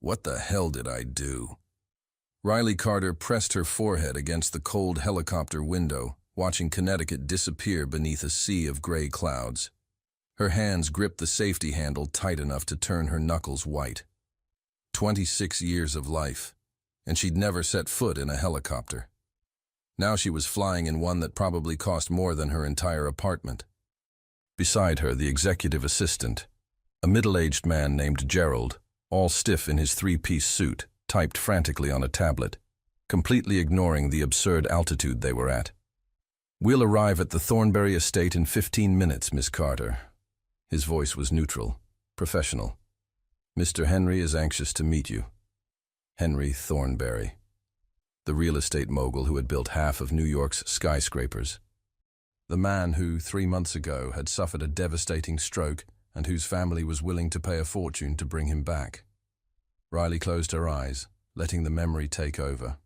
What the hell did I do? Riley Carter pressed her forehead against the cold helicopter window, watching Connecticut disappear beneath a sea of gray clouds. Her hands gripped the safety handle tight enough to turn her knuckles white. 26 years of life, and she'd never set foot in a helicopter. Now she was flying in one that probably cost more than her entire apartment. Beside her, the executive assistant, a middle-aged man named Gerald, all stiff in his three-piece suit, typed frantically on a tablet, completely ignoring the absurd altitude they were at. "We'll arrive at the Thornberry estate in 15 minutes, Miss Carter." His voice was neutral, professional. "Mr. Henry is anxious to meet you." Henry Thornberry, the real estate mogul who had built half of New York's skyscrapers. The man who, 3 months ago, had suffered a devastating stroke and whose family was willing to pay a fortune to bring him back. Riley closed her eyes, letting the memory take over.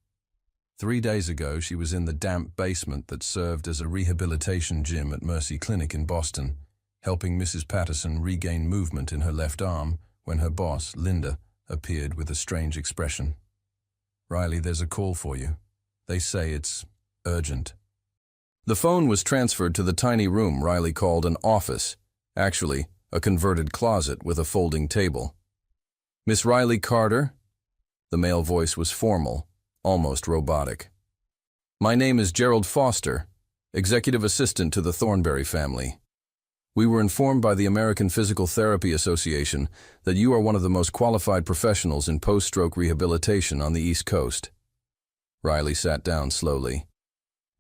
3 days ago, she was in the damp basement that served as a rehabilitation gym at Mercy Clinic in Boston, helping Mrs. Patterson regain movement in her left arm when her boss, Linda, appeared with a strange expression. "Riley, there's a call for you. They say it's urgent." The phone was transferred to the tiny room Riley called an office, actually a converted closet with a folding table. "Miss Riley Carter?" The male voice was formal, almost robotic. "My name is Gerald Foster, executive assistant to the Thornberry family. We were informed by the American Physical Therapy Association that you are one of the most qualified professionals in post-stroke rehabilitation on the East Coast." Riley sat down slowly.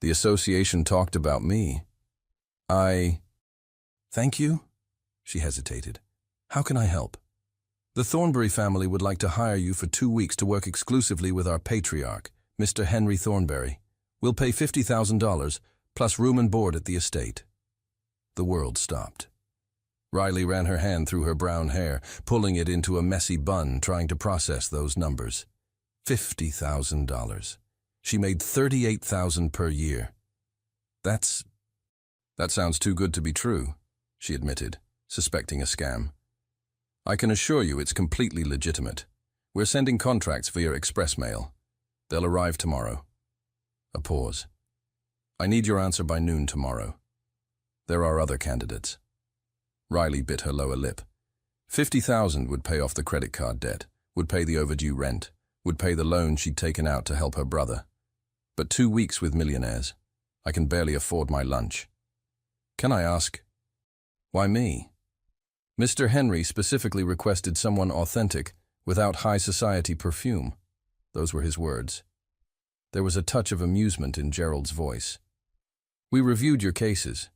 "The association talked about me. Thank you?" She hesitated. "How can I help?" "The Thornberry family would like to hire you for 2 weeks to work exclusively with our patriarch, Mr. Henry Thornberry. We'll pay $50,000, plus room and board at the estate." The world stopped. Riley ran her hand through her brown hair, pulling it into a messy bun, trying to process those numbers. $50,000. She made $38,000 per year. That sounds too good to be true," she admitted, suspecting a scam. "I can assure you it's completely legitimate. We're sending contracts via express mail. They'll arrive tomorrow." A pause. "I need your answer by noon tomorrow. There are other candidates." Riley bit her lower lip. $50,000 would pay off the credit card debt, would pay the overdue rent, would pay the loan she'd taken out to help her brother. But 2 weeks with millionaires. I can barely afford my lunch. "Can I ask, why me?" "Mr. Henry specifically requested someone authentic, without high society perfume." Those were his words. There was a touch of amusement in Gerald's voice. "We reviewed your cases.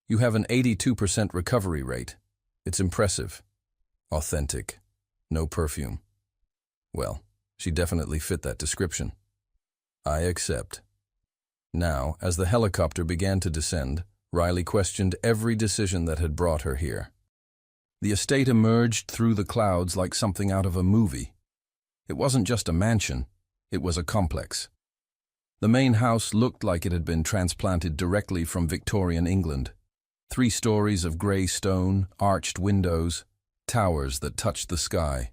You have an 82% recovery rate. It's impressive. Authentic. No perfume. Well, she definitely fit that description." "I accept." Now, as the helicopter began to descend, Riley questioned every decision that had brought her here. The estate emerged through the clouds like something out of a movie. It wasn't just a mansion, it was a complex. The main house looked like it had been transplanted directly from Victorian England. 3 stories of grey stone, arched windows, towers that touched the sky.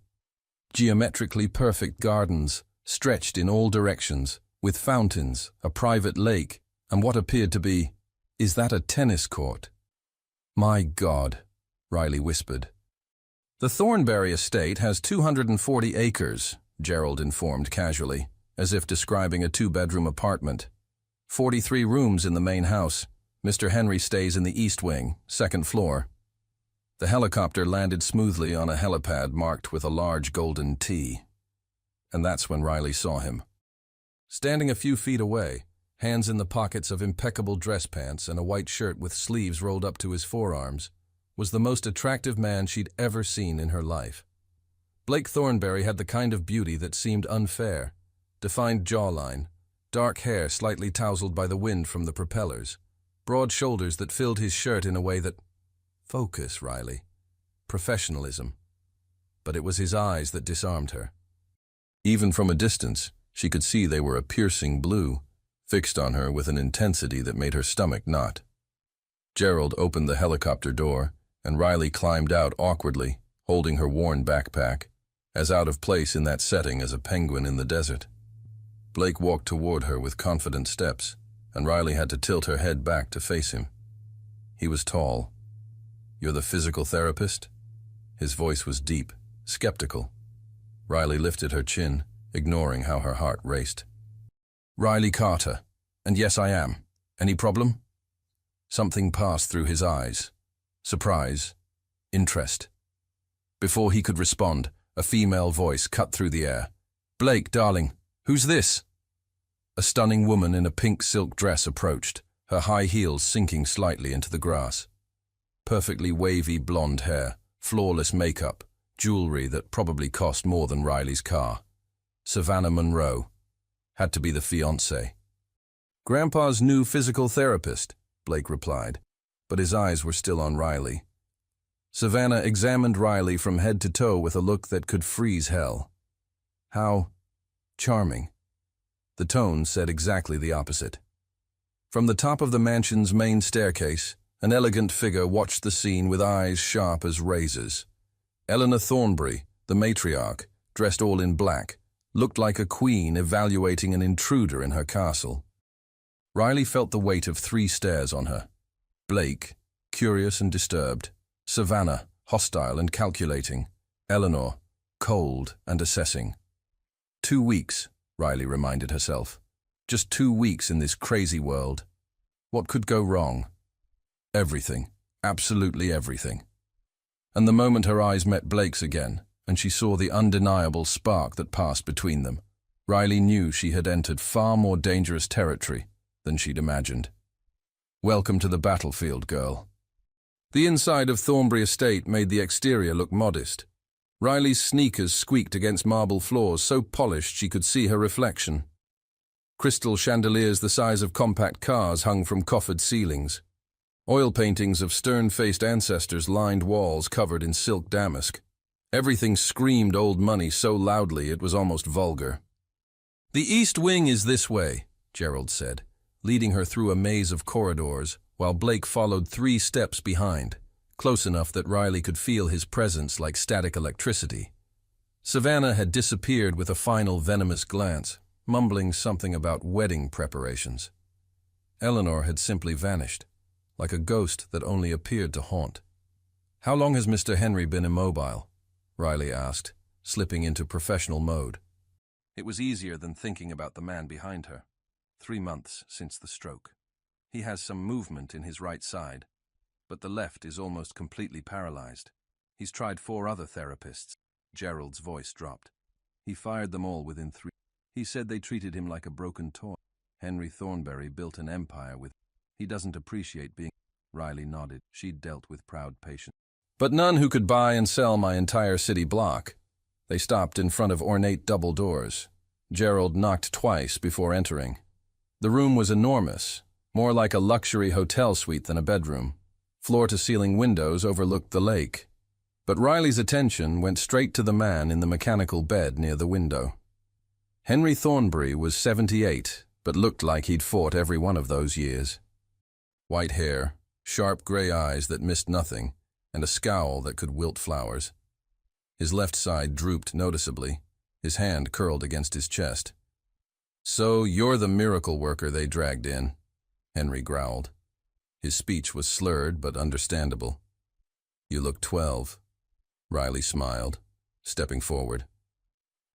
Geometrically perfect gardens, stretched in all directions, with fountains, a private lake, and what appeared to be, "Is that a tennis court?" "My God," Riley whispered. "The Thornberry estate has 240 acres, Gerald informed casually, as if describing a 2-bedroom apartment. 43 rooms in the main house. Mr. Henry stays in the east wing, 2nd floor. The helicopter landed smoothly on a helipad marked with a large golden T. And that's when Riley saw him. Standing a few feet away, hands in the pockets of impeccable dress pants and a white shirt with sleeves rolled up to his forearms, was the most attractive man she'd ever seen in her life. Blake Thornberry had the kind of beauty that seemed unfair, defined jawline, dark hair slightly tousled by the wind from the propellers, broad shoulders that filled his shirt in a way that... Focus, Riley. Professionalism. But it was his eyes that disarmed her. Even from a distance, she could see they were a piercing blue, fixed on her with an intensity that made her stomach knot. Gerald opened the helicopter door, and Riley climbed out awkwardly, holding her worn backpack. as out of place in that setting as a penguin in the desert. Blake walked toward her with confident steps, and Riley had to tilt her head back to face him. He was tall. "You're the physical therapist?" His voice was deep, skeptical. Riley lifted her chin, ignoring how her heart raced. "Riley Carter, and yes, I am. Any problem?" Something passed through his eyes. Surprise, interest. Before he could respond, a female voice cut through the air. "Blake, darling, who's this?" A stunning woman in a pink silk dress approached, her high heels sinking slightly into the grass. Perfectly wavy blonde hair, flawless makeup, jewelry that probably cost more than Riley's car. Savannah Monroe. Had to be the fiancée. "Grandpa's new physical therapist," Blake replied, but his eyes were still on Riley. Savannah examined Riley from head to toe with a look that could freeze hell. How charming. The tone said exactly the opposite. From the top of the mansion's main staircase, an elegant figure watched the scene with eyes sharp as razors. Eleanor Thornbury, the matriarch, dressed all in black, looked like a queen evaluating an intruder in her castle. Riley felt the weight of 3 stares on her. Blake, curious and disturbed. Savannah, hostile and calculating. Eleanor, cold and assessing. 2 weeks, Riley reminded herself. Just 2 weeks in this crazy world. What could go wrong? Everything. Absolutely everything. And the moment her eyes met Blake's again, and she saw the undeniable spark that passed between them, Riley knew she had entered far more dangerous territory than she'd imagined. Welcome to the battlefield, girl. The inside of Thornbury Estate made the exterior look modest. Riley's sneakers squeaked against marble floors so polished she could see her reflection. Crystal chandeliers the size of compact cars hung from coffered ceilings. Oil paintings of stern-faced ancestors lined walls covered in silk damask. Everything screamed old money so loudly it was almost vulgar. "The East Wing is this way," Gerald said, leading her through a maze of corridors, while Blake followed 3 steps behind, close enough that Riley could feel his presence like static electricity. Savannah had disappeared with a final venomous glance, mumbling something about wedding preparations. Eleanor had simply vanished, like a ghost that only appeared to haunt. "How long has Mr. Henry been immobile?" Riley asked, slipping into professional mode. It was easier than thinking about the man behind her. 3 months since the stroke. He has some movement in his right side, but the left is almost completely paralyzed. He's tried 4 other therapists. Gerald's voice dropped. He fired them all within 3. He said they treated him like a broken toy. Henry Thornbury built an empire with. He doesn't appreciate being. Riley nodded. She'd dealt with proud patients. But none who could buy and sell my entire city block. They stopped in front of ornate double doors. Gerald knocked twice before entering. The room was enormous, more like a luxury hotel suite than a bedroom. Floor-to-ceiling windows overlooked the lake. But Riley's attention went straight to the man in the mechanical bed near the window. Henry Thornbury was 78, but looked like he'd fought every one of those years. White hair, sharp gray eyes that missed nothing, and a scowl that could wilt flowers. His left side drooped noticeably, his hand curled against his chest. "So you're the miracle worker they dragged in," Henry growled. His speech was slurred but understandable. "You look 12. Riley smiled, stepping forward.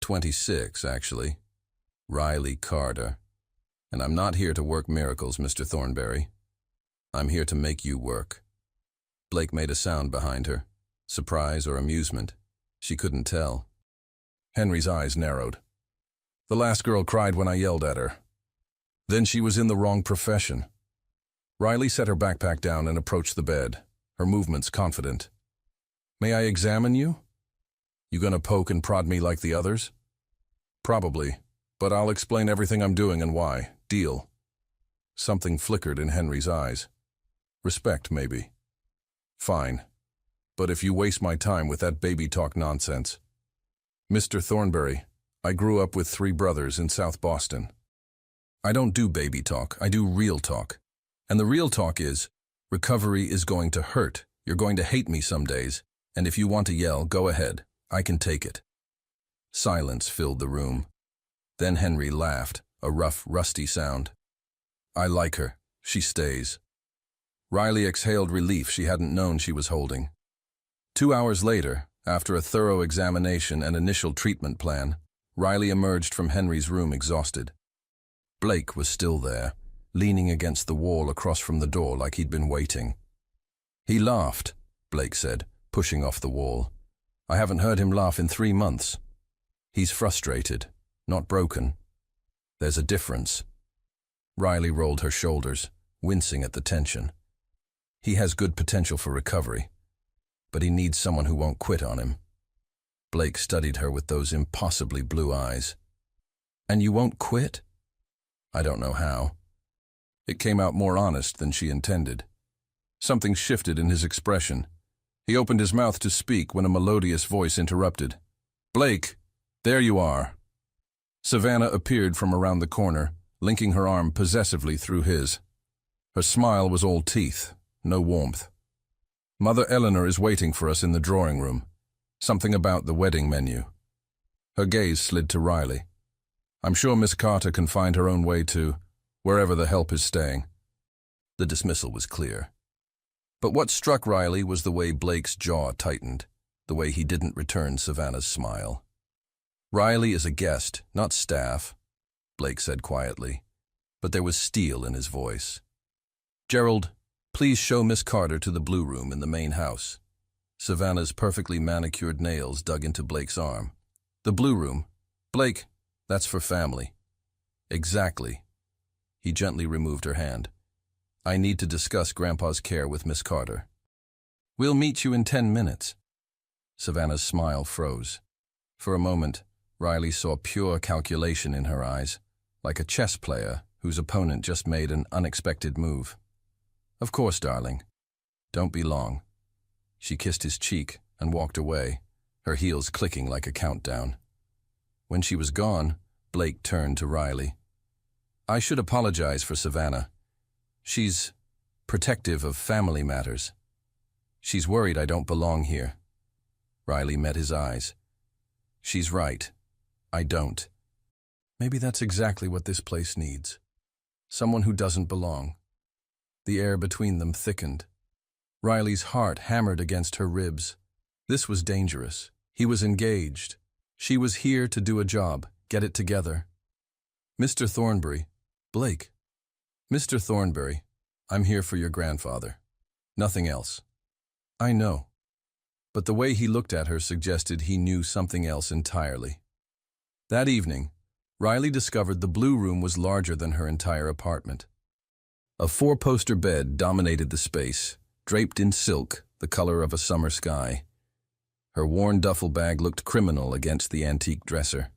26, actually. Riley Carter. And I'm not here to work miracles, Mr. Thornbury. I'm here to make you work." Blake made a sound behind her. Surprise or amusement. She couldn't tell. Henry's eyes narrowed. "The last girl cried when I yelled at her. Then she was in the wrong profession." Riley set her backpack down and approached the bed, her movements confident. "May I examine you? You gonna poke and prod me like the others?" "Probably, but I'll explain everything I'm doing and why. Deal?" Something flickered in Henry's eyes. "Respect, maybe." "Fine. But if you waste my time with that baby talk nonsense." "Mr. Thornbury, I grew up with 3 brothers in South Boston. I don't do baby talk, I do real talk. And the real talk is, recovery is going to hurt. You're going to hate me some days, and if you want to yell, go ahead. I can take it. Silence filled the room. Then Henry laughed, a rough, rusty sound. I like her. She stays. Riley exhaled relief she hadn't known she was holding. 2 hours later, after a thorough examination and initial treatment plan, Riley emerged from Henry's room exhausted. Blake was still there, leaning against the wall across from the door like he'd been waiting. He laughed, Blake said, pushing off the wall. I haven't heard him laugh in 3 months. He's frustrated, not broken. There's a difference. Riley rolled her shoulders, wincing at the tension. He has good potential for recovery, but he needs someone who won't quit on him. Blake studied her with those impossibly blue eyes. And you won't quit? I don't know how. It came out more honest than she intended. Something shifted in his expression. He opened his mouth to speak when a melodious voice interrupted. Blake, there you are. Savannah appeared from around the corner, linking her arm possessively through his. Her smile was all teeth, no warmth. Mother Eleanor is waiting for us in the drawing room. Something about the wedding menu. Her gaze slid to Riley. I'm sure Miss Carter can find her own way to wherever the help is staying. The dismissal was clear. But what struck Riley was the way Blake's jaw tightened, the way he didn't return Savannah's smile. Riley is a guest, not staff, Blake said quietly, but there was steel in his voice. Gerald, please show Miss Carter to the blue room in the main house. Savannah's perfectly manicured nails dug into Blake's arm. The blue room. Blake, that's for family. Exactly. He gently removed her hand. I need to discuss Grandpa's care with Miss Carter. We'll meet you in 10 minutes. Savannah's smile froze. For a moment, Riley saw pure calculation in her eyes, like a chess player whose opponent just made an unexpected move. Of course, darling. Don't be long. She kissed his cheek and walked away, her heels clicking like a countdown. When she was gone, Blake turned to Riley. I should apologize for Savannah. She's protective of family matters. She's worried I don't belong here. Riley met his eyes. She's right. I don't. Maybe that's exactly what this place needs. Someone who doesn't belong. The air between them thickened. Riley's heart hammered against her ribs. This was dangerous. He was engaged. She was here to do a job, get it together. Mr. Thornbury. Blake. Mr. Thornbury, I'm here for your grandfather. Nothing else. I know. But the way he looked at her suggested he knew something else entirely. That evening, Riley discovered the blue room was larger than her entire apartment. A 4-poster bed dominated the space, draped in silk, the color of a summer sky. Her worn duffel bag looked criminal against the antique dresser.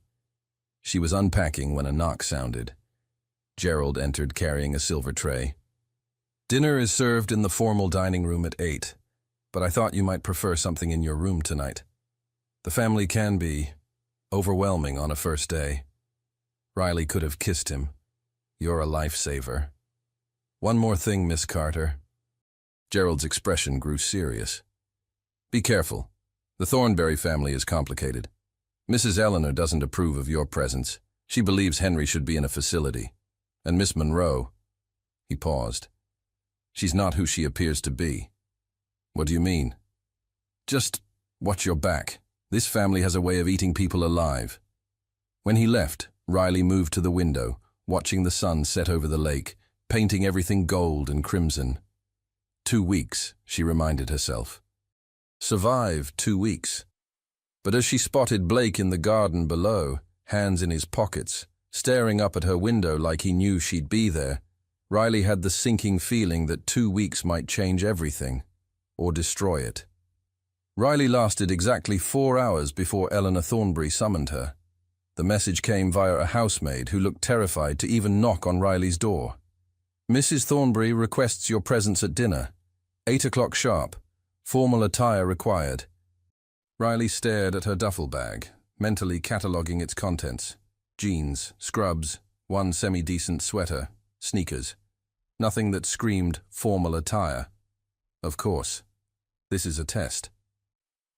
She was unpacking when a knock sounded. Gerald entered carrying a silver tray. Dinner is served in the formal dining room at 8, but I thought you might prefer something in your room tonight. The family can be overwhelming on a first day. Riley could have kissed him. You're a lifesaver. One more thing, Miss Carter. Gerald's expression grew serious. Be careful. The Thornbury family is complicated. Mrs. Eleanor doesn't approve of your presence. She believes Henry should be in a facility. And Miss Monroe. He paused. She's not who she appears to be. What do you mean? Just watch your back. This family has a way of eating people alive. When he left, Riley moved to the window, watching the sun set over the lake, painting everything gold and crimson. 2 weeks, she reminded herself. Survive 2 weeks. But as she spotted Blake in the garden below, hands in his pockets, staring up at her window like he knew she'd be there, Riley had the sinking feeling that 2 weeks might change everything, or destroy it. Riley lasted exactly 4 hours before Eleanor Thornbury summoned her. The message came via a housemaid who looked terrified to even knock on Riley's door. Mrs. Thornbury requests your presence at dinner. 8 o'clock sharp. Formal attire required. Riley stared at her duffel bag, mentally cataloguing its contents. Jeans, scrubs, 1 semi-decent sweater, sneakers. Nothing that screamed formal attire. Of course. This is a test.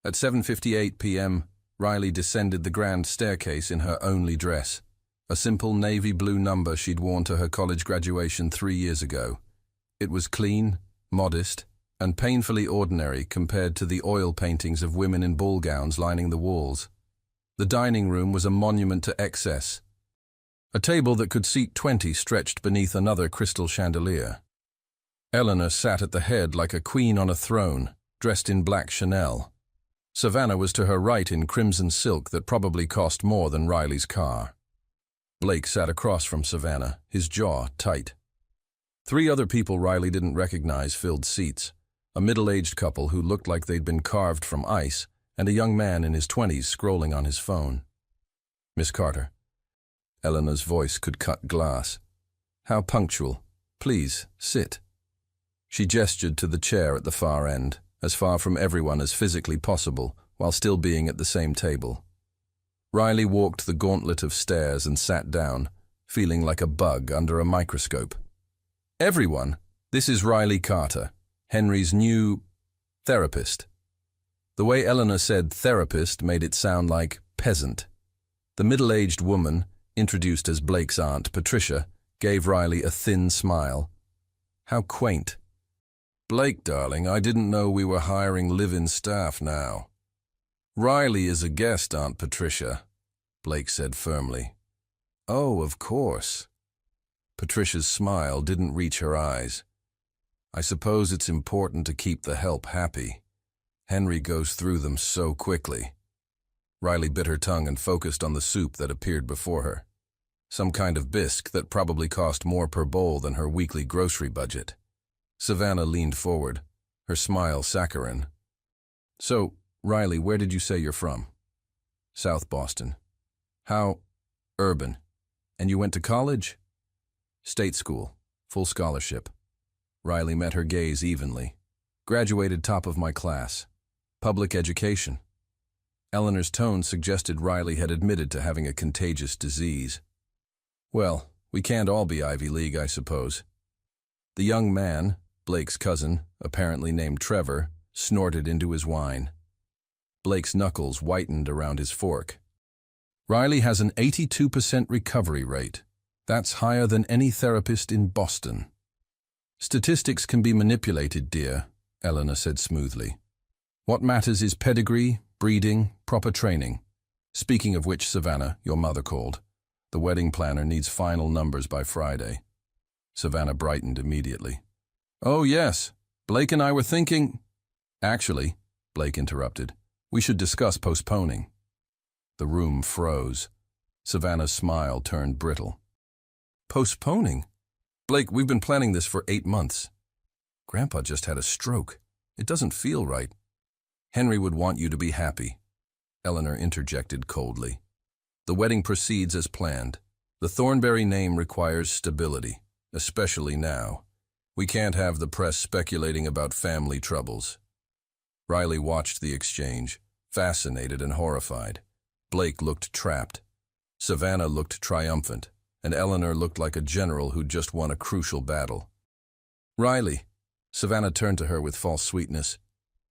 At 7:58 p.m., Riley descended the grand staircase in her only dress, a simple navy blue number she'd worn to her college graduation 3 years ago. It was clean, modest, and painfully ordinary compared to the oil paintings of women in ball gowns lining the walls. The dining room was a monument to excess. A table that could seat 20 stretched beneath another crystal chandelier. Eleanor sat at the head like a queen on a throne, dressed in black Chanel. Savannah was to her right in crimson silk that probably cost more than Riley's car. Blake sat across from Savannah, his jaw tight. 3 other people Riley didn't recognize filled seats, a middle-aged couple who looked like they'd been carved from ice, and a young man in his 20s scrolling on his phone. "Miss Carter." Eleanor's voice could cut glass. "How punctual. Please, sit." She gestured to the chair at the far end, as far from everyone as physically possible, while still being at the same table. Riley walked the gauntlet of stairs and sat down, feeling like a bug under a microscope. "Everyone, this is Riley Carter, Henry's new therapist." The way Eleanor said therapist made it sound like peasant. The middle-aged woman, introduced as Blake's aunt, Patricia, gave Riley a thin smile. How quaint. "Blake, darling, I didn't know we were hiring live-in staff now." "Riley is a guest, Aunt Patricia," Blake said firmly. "Oh, of course." Patricia's smile didn't reach her eyes. "I suppose it's important to keep the help happy. Henry goes through them so quickly." Riley bit her tongue and focused on the soup that appeared before her. Some kind of bisque that probably cost more per bowl than her weekly grocery budget. Savannah leaned forward, her smile saccharine. "So, Riley, where did you say you're from?" "South Boston." "How urban? And you went to college?" "State school, full scholarship." Riley met her gaze evenly. "Graduated top of my class. Public education." Eleanor's tone suggested Riley had admitted to having a contagious disease. "Well, we can't all be Ivy League, I suppose." The young man, Blake's cousin, apparently named Trevor, snorted into his wine. Blake's knuckles whitened around his fork. "Riley has an 82% recovery rate. That's higher than any therapist in Boston." "Statistics can be manipulated, dear," Eleanor said smoothly. "What matters is pedigree, breeding, proper training. Speaking of which, Savannah, your mother called. The wedding planner needs final numbers by Friday." Savannah brightened immediately. "Oh, yes. Blake and I were thinking—" "Actually," Blake interrupted, "we should discuss postponing." The room froze. Savannah's smile turned brittle. "Postponing? Blake, we've been planning this for 8 months. Grandpa just had a stroke. It doesn't feel right." "Henry would want you to be happy," Eleanor interjected coldly. "The wedding proceeds as planned. The Thornberry name requires stability, especially now. We can't have the press speculating about family troubles." Riley watched the exchange, fascinated and horrified. Blake looked trapped. Savannah looked triumphant, and Eleanor looked like a general who'd just won a crucial battle. "Riley," Savannah turned to her with false sweetness,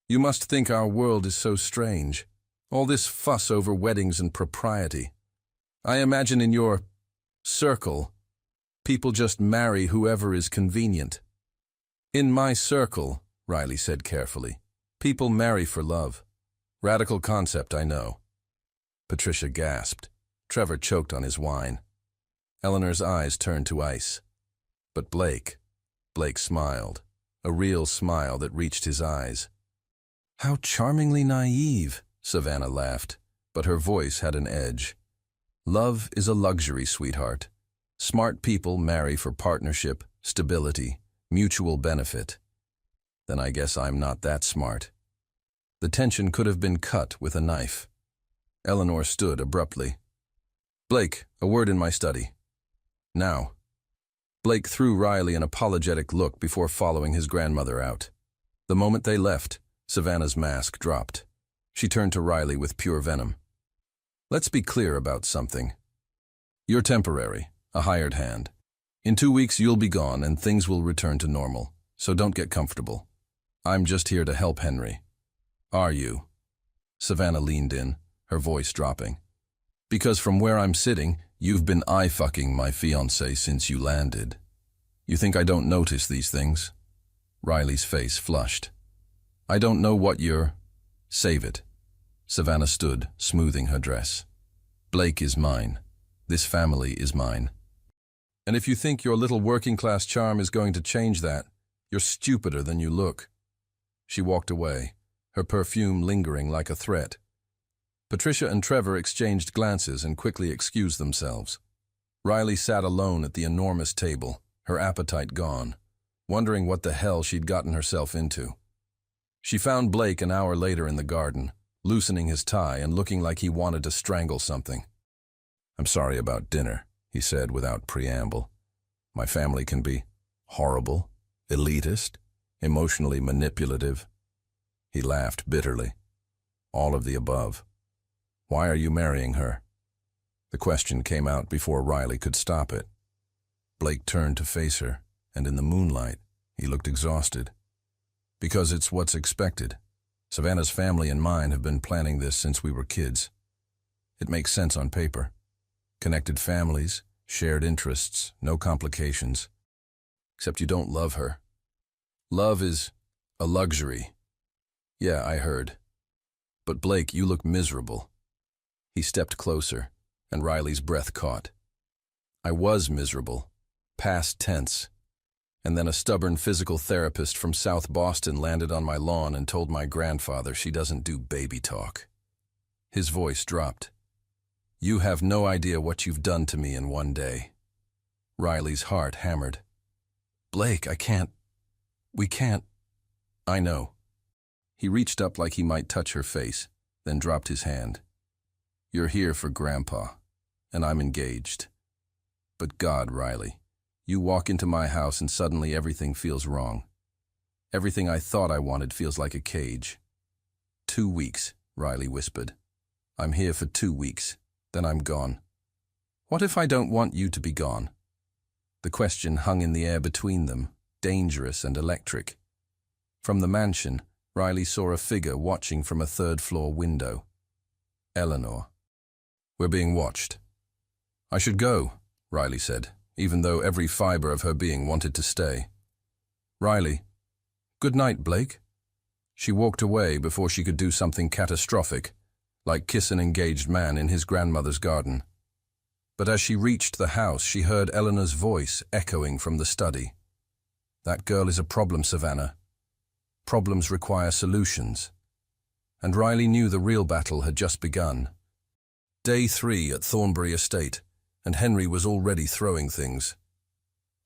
"you must think our world is so strange. All this fuss over weddings and propriety. I imagine in your circle, people just marry whoever is convenient." "In my circle," Riley said carefully, "people marry for love. Radical concept, I know." Patricia gasped. Trevor choked on his wine. Eleanor's eyes turned to ice. But Blake smiled, a real smile that reached his eyes. "How charmingly naive," Savannah laughed, but her voice had an edge. "Love is a luxury, sweetheart. Smart people marry for partnership, stability, mutual benefit." "Then I guess I'm not that smart." The tension could have been cut with a knife. Eleanor stood abruptly. "Blake, a word in my study." "Now." Blake threw Riley an apologetic look before following his grandmother out. The moment they left, Savannah's mask dropped. She turned to Riley with pure venom. "Let's be clear about something. You're temporary, a hired hand. In 2 weeks you'll be gone and things will return to normal, so don't get comfortable. I'm just here to help Henry." "Are you?" Savannah leaned in, her voice dropping. Because from where I'm sitting, you've been eye-fucking my fiancé since you landed. You think I don't notice these things? Riley's face flushed. I don't know what you're... Save it. Savannah stood, smoothing her dress. Blake is mine. This family is mine. And if you think your little working-class charm is going to change that, you're stupider than you look. She walked away, her perfume lingering like a threat. Patricia and Trevor exchanged glances and quickly excused themselves. Riley sat alone at the enormous table, her appetite gone, wondering what the hell she'd gotten herself into. She found Blake an hour later in the garden, loosening his tie and looking like he wanted to strangle something. I'm sorry about dinner, he said without preamble. My family can be horrible, elitist, emotionally manipulative. He laughed bitterly. All of the above. Why are you marrying her? The question came out before Riley could stop it. Blake turned to face her, and in the moonlight, he looked exhausted. Because it's what's expected. Savannah's family and mine have been planning this since we were kids. It makes sense on paper. Connected families, shared interests, no complications. Except you don't love her. Love is a luxury. Yeah, I heard. But Blake, you look miserable. He stepped closer, and Riley's breath caught. I was miserable. Past tense. And then a stubborn physical therapist from South Boston landed on my lawn and told my grandfather she doesn't do baby talk. His voice dropped. You have no idea what you've done to me in one day. Riley's heart hammered. Blake, we can't. I know. He reached up like he might touch her face, then dropped his hand. You're here for Grandpa, and I'm engaged. But God, Riley, you walk into my house and suddenly everything feels wrong. Everything I thought I wanted feels like a cage. 2 weeks, Riley whispered. I'm here for 2 weeks, then I'm gone. What if I don't want you to be gone? The question hung in the air between them, dangerous and electric. From the mansion, Riley saw a figure watching from a third-floor window. Eleanor. We're being watched. I should go, Riley said, even though every fiber of her being wanted to stay. Riley. Good night, Blake. She walked away before she could do something catastrophic, like kiss an engaged man in his grandmother's garden. But as she reached the house, she heard Eleanor's voice echoing from the study. That girl is a problem, Savannah. Problems require solutions. And Riley knew the real battle had just begun. Day 3 at Thornbury Estate, and Henry was already throwing things.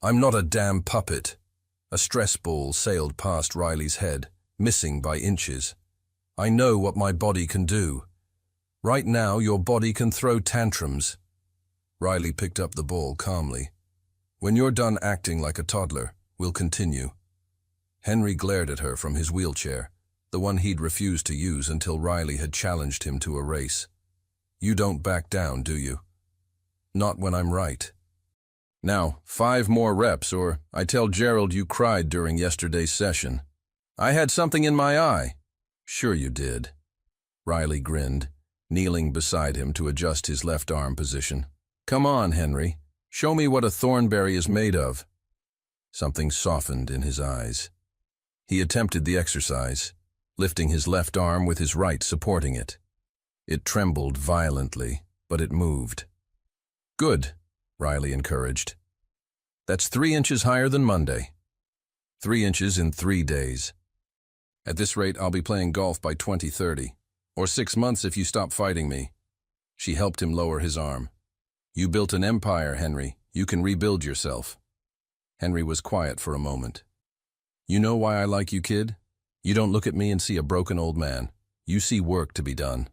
I'm not a damn puppet. A stress ball sailed past Riley's head, missing by inches. I know what my body can do. Right now, your body can throw tantrums. Riley picked up the ball calmly. When you're done acting like a toddler, we'll continue. Henry glared at her from his wheelchair, the one he'd refused to use until Riley had challenged him to a race. You don't back down, do you? Not when I'm right. Now, 5 more reps, or I tell Gerald you cried during yesterday's session. I had something in my eye. Sure you did. Riley grinned, kneeling beside him to adjust his left arm position. Come on, Henry. Show me what a thornberry is made of. Something softened in his eyes. He attempted the exercise, lifting his left arm with his right supporting it. It trembled violently, but it moved. Good, Riley encouraged. That's 3 inches higher than Monday. 3 inches in 3 days. At this rate, I'll be playing golf by 2030, or 6 months if you stop fighting me. She helped him lower his arm. You built an empire, Henry. You can rebuild yourself. Henry was quiet for a moment. You know why I like you, kid? You don't look at me and see a broken old man. You see work to be done.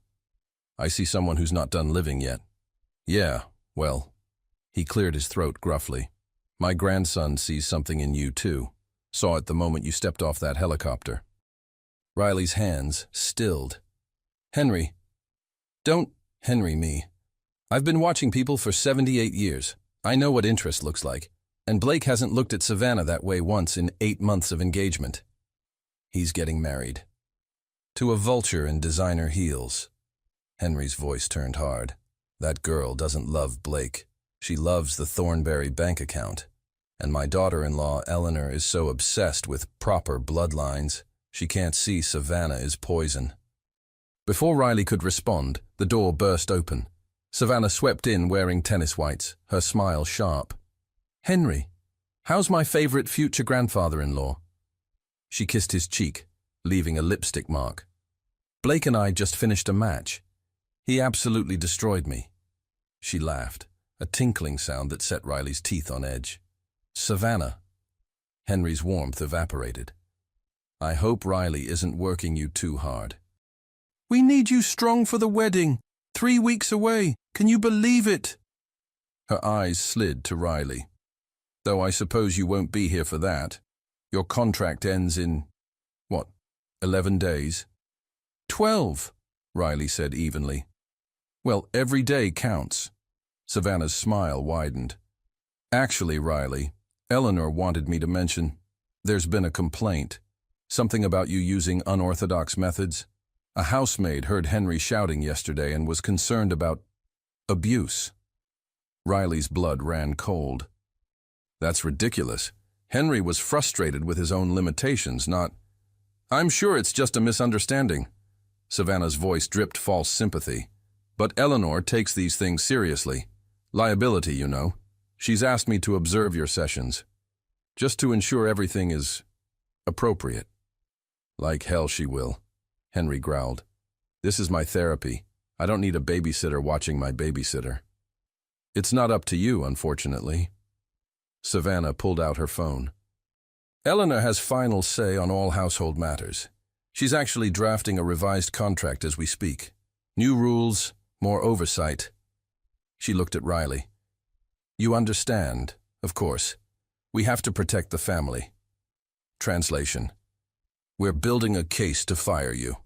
I see someone who's not done living yet. Yeah, well. He cleared his throat gruffly. My grandson sees something in you, too. Saw it the moment you stepped off that helicopter. Riley's hands stilled. Henry. Don't Henry me. I've been watching people for 78 years. I know what interest looks like. And Blake hasn't looked at Savannah that way once in 8 months of engagement. He's getting married. To a vulture in designer heels. Henry's voice turned hard. That girl doesn't love Blake. She loves the Thornberry bank account. And my daughter-in-law, Eleanor, is so obsessed with proper bloodlines, she can't see Savannah is poison. Before Riley could respond, the door burst open. Savannah swept in wearing tennis whites, her smile sharp. "Henry, how's my favorite future grandfather-in-law?" She kissed his cheek, leaving a lipstick mark. "Blake and I just finished a match. He absolutely destroyed me." She laughed, a tinkling sound that set Riley's teeth on edge. "Savannah." Henry's warmth evaporated. "I hope Riley isn't working you too hard." "We need you strong for the wedding. 3 weeks away. Can you believe it?" Her eyes slid to Riley. "Though I suppose you won't be here for that. Your contract ends in, 11 days? 12, Riley said evenly. "Well, every day counts." Savannah's smile widened. "Actually, Riley, Eleanor wanted me to mention there's been a complaint. Something about you using unorthodox methods. A housemaid heard Henry shouting yesterday and was concerned about abuse." Riley's blood ran cold. "That's ridiculous. Henry was frustrated with his own limitations, not—" "I'm sure it's just a misunderstanding." Savannah's voice dripped false sympathy. "But Eleanor takes these things seriously. Liability, you know. She's asked me to observe your sessions, just to ensure everything is appropriate." "Like hell she will," Henry growled. "This is my therapy. I don't need a babysitter watching my babysitter." "It's not up to you, unfortunately." Savannah pulled out her phone. "Eleanor has final say on all household matters. She's actually drafting a revised contract as we speak. New rules, more oversight." She looked at Riley. "You understand, of course. We have to protect the family." Translation: "We're building a case to fire you."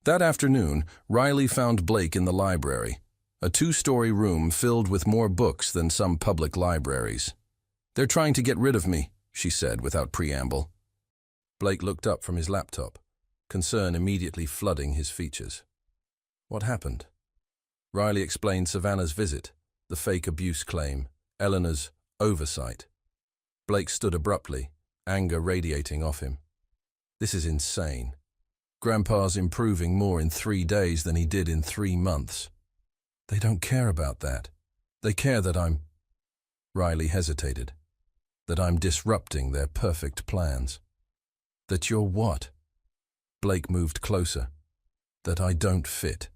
That afternoon, Riley found Blake in the library, a 2-story room filled with more books than some public libraries. "They're trying to get rid of me," she said without preamble. Blake looked up from his laptop, concern immediately flooding his features. "What happened?" Riley explained Savannah's visit, the fake abuse claim, Eleanor's oversight. Blake stood abruptly, anger radiating off him. "This is insane. Grandpa's improving more in 3 days than he did in 3 months. They don't care about that. They care that I'm—" Riley hesitated. "That I'm disrupting their perfect plans." "That you're what?" Blake moved closer. "That I don't fit.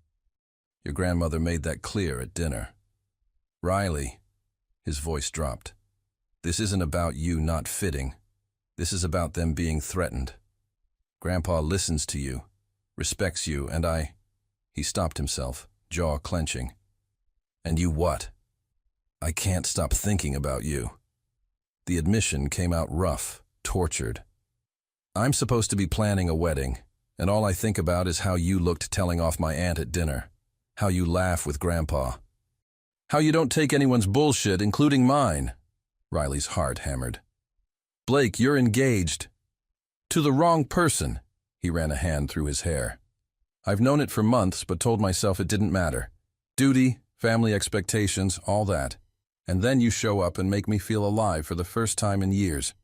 Your grandmother made that clear at dinner." "Riley," his voice dropped. "This isn't about you not fitting. This is about them being threatened. Grandpa listens to you, respects you, and I—" He stopped himself, jaw clenching. "And you what?" "I can't stop thinking about you." The admission came out rough, tortured. "I'm supposed to be planning a wedding, and all I think about is how you looked telling off my aunt at dinner, how you laugh with Grandpa, how you don't take anyone's bullshit, including mine." Riley's heart hammered. "Blake, you're engaged. To the wrong person." He ran a hand through his hair. "I've known it for months, but told myself it didn't matter. Duty, family expectations, all that. And then you show up and make me feel alive for the first time in years."